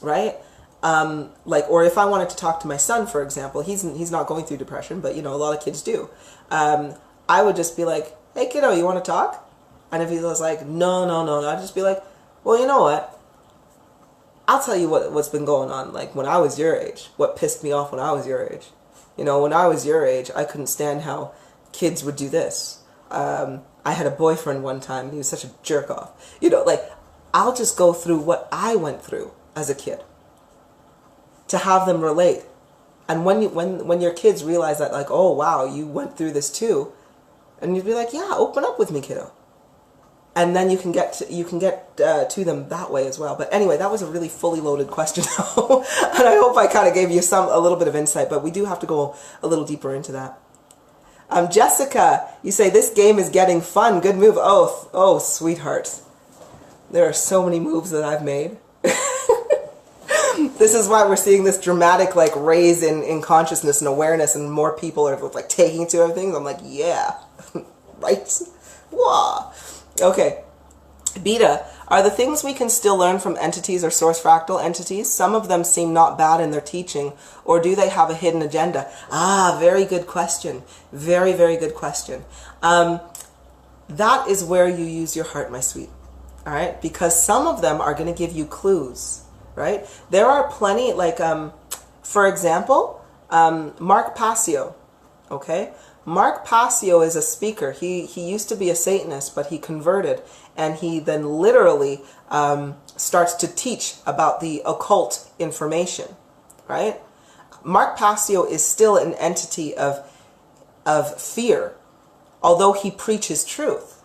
right? Like, or if I wanted to talk to my son, for example, he's not going through depression, but you know, a lot of kids do. I would just be like, hey kiddo, you want to talk? And if he was like, no, I'd just be like, well, you know what? I'll tell you what's been going on, like when I was your age, what pissed me off when I was your age. You know, when I was your age, I couldn't stand how kids would do this. I had a boyfriend one time, and he was such a jerk off. You know, like, I'll just go through what I went through as a kid to have them relate. And when your kids realize that, like, oh wow, you went through this too, and you'd be like, yeah, open up with me, kiddo. And then you can get to them that way as well. But anyway, that was a really fully loaded question, and I hope I kind of gave you a little bit of insight. But we do have to go a little deeper into that. Jessica, you say this game is getting fun. Good move. Oh, sweetheart. There are so many moves that I've made. This is why we're seeing this dramatic like raise in consciousness and awareness, and more people are like taking to everything. I'm like, yeah, right. Wah. Okay, Beta, are the things we can still learn from entities or source fractal entities? Some of them seem not bad in their teaching, or do they have a hidden agenda? Ah, very good question. Very, very good question. That is where you use your heart, my sweet. All right, because some of them are going to give you clues, right? There are plenty, like, for example, Mark Passio, okay? Mark Passio is a speaker. He used to be a Satanist, but he converted, and he then literally starts to teach about the occult information, right? Mark Passio is still an entity of fear, although he preaches truth.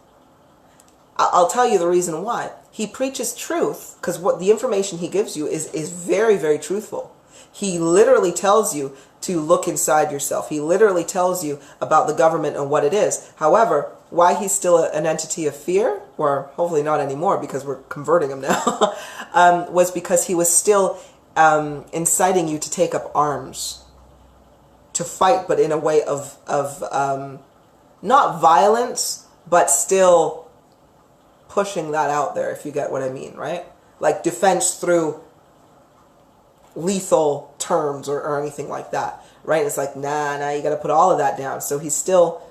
I'll tell you the reason why. He preaches truth because what the information he gives you is very, very truthful. He literally tells you to look inside yourself. He literally tells you about the government and what it is. However, why he's still an entity of fear, or hopefully not anymore because we're converting him now, was because he was still inciting you to take up arms, to fight, but in a way of not violence, but still pushing that out there, if you get what I mean, right? Like defense through lethal terms or anything like that, right? It's like, nah, you got to put all of that down. So he's still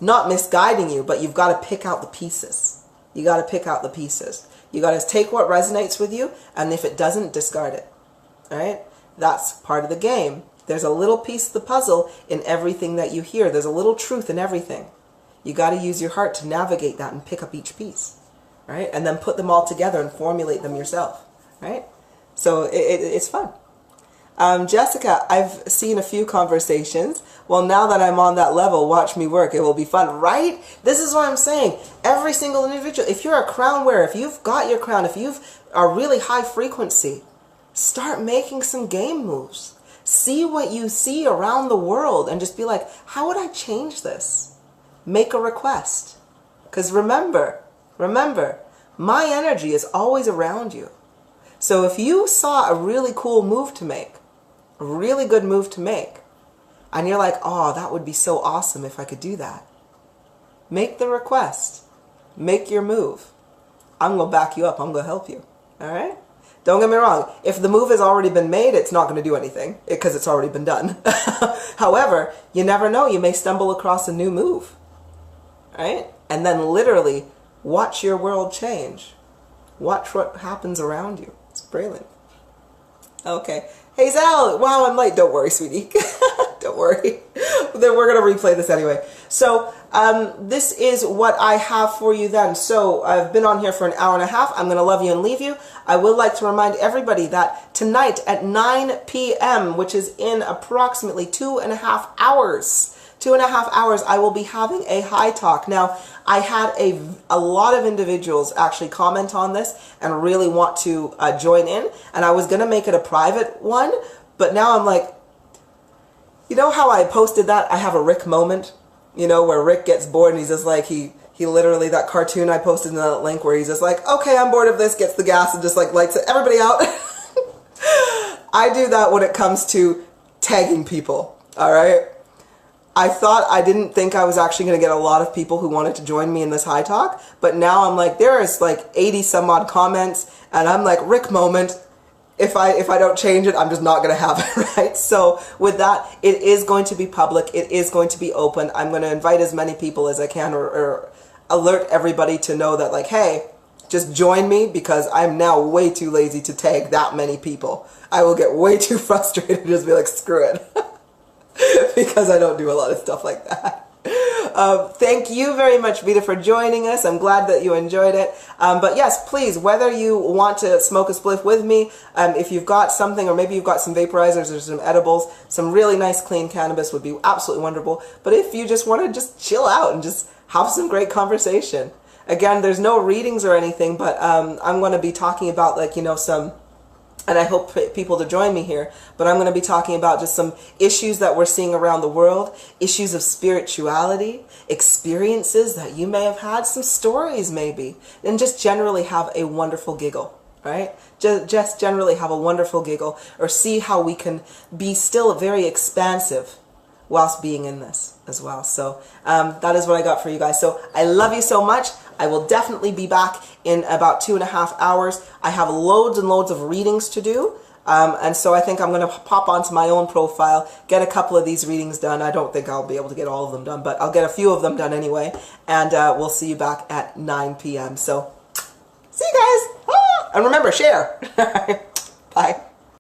not misguiding you, but you've got to pick out the pieces. You got to pick out the pieces. You got to take what resonates with you, and if it doesn't, discard it, all right? That's part of the game. There's a little piece of the puzzle in everything that you hear. There's a little truth in everything. You got to use your heart to navigate that and pick up each piece, right? And then put them all together and formulate them yourself, right? So it's fun. Jessica, I've seen a few conversations. Well, now that I'm on that level, watch me work. It will be fun, right? This is what I'm saying. Every single individual, if you're a crown wearer, if you've got your crown, if you are really high frequency, start making some game moves. See what you see around the world and just be like, how would I change this? Make a request. Because remember, my energy is always around you. So if you saw a really cool move to make, a really good move to make, and you're like, oh, that would be so awesome if I could do that, make the request. Make your move. I'm going to back you up. I'm going to help you. All right? Don't get me wrong. If the move has already been made, it's not going to do anything because it's already been done. However, you never know. You may stumble across a new move. Right? And then literally watch your world change. Watch what happens around you. It's brilliant. Okay. Hey, Zal. Wow, I'm late. Don't worry, sweetie. Don't worry. Then we're going to replay this anyway. So this is what I have for you then. So I've been on here for an hour and a half. I'm going to love you and leave you. I would like to remind everybody that tonight at 9 p.m., which is in approximately 2.5 hours, 2.5 hours, I will be having a high talk. Now, I had a lot of individuals actually comment on this and really want to join in. And I was going to make it a private one, but now I'm like, you know how I posted that? I have a Rick moment, you know, where Rick gets bored and he's just like, he literally, that cartoon I posted in that link where he's just like, okay, I'm bored of this, gets the gas and just like lights everybody out. I do that when it comes to tagging people, all right? I didn't think I was actually going to get a lot of people who wanted to join me in this high talk, but now I'm like, there is like 80 some odd comments, and I'm like, Rick moment. If I don't change it, I'm just not going to have it, right? So with that, it is going to be public. It is going to be open. I'm going to invite as many people as I can, or alert everybody to know that, like, hey, just join me, because I'm now way too lazy to tag that many people. I will get way too frustrated and just be like, screw it. Because I don't do a lot of stuff like that. Thank you very much, Vita, for joining us. I'm glad that you enjoyed it. But yes, please, whether you want to smoke a spliff with me, if you've got something, or maybe you've got some vaporizers or some edibles, some really nice clean cannabis would be absolutely wonderful. But if you just want to just chill out and just have some great conversation. Again, there's no readings or anything, but I'm going to be talking about, like, you know, some... And I hope people to join me here, but I'm going to be talking about just some issues that we're seeing around the world, issues of spirituality, experiences that you may have had, some stories maybe, and just generally have a wonderful giggle, right? Just generally have a wonderful giggle, or see how we can be still very expansive whilst being in this as well. So that is what I got for you guys. So I love you so much. I will definitely be back in about 2.5 hours. I have loads and loads of readings to do. And so I think I'm going to pop onto my own profile, get a couple of these readings done. I don't think I'll be able to get all of them done, but I'll get a few of them done anyway. And we'll see you back at 9 p.m. So see you guys. And remember, share. Bye.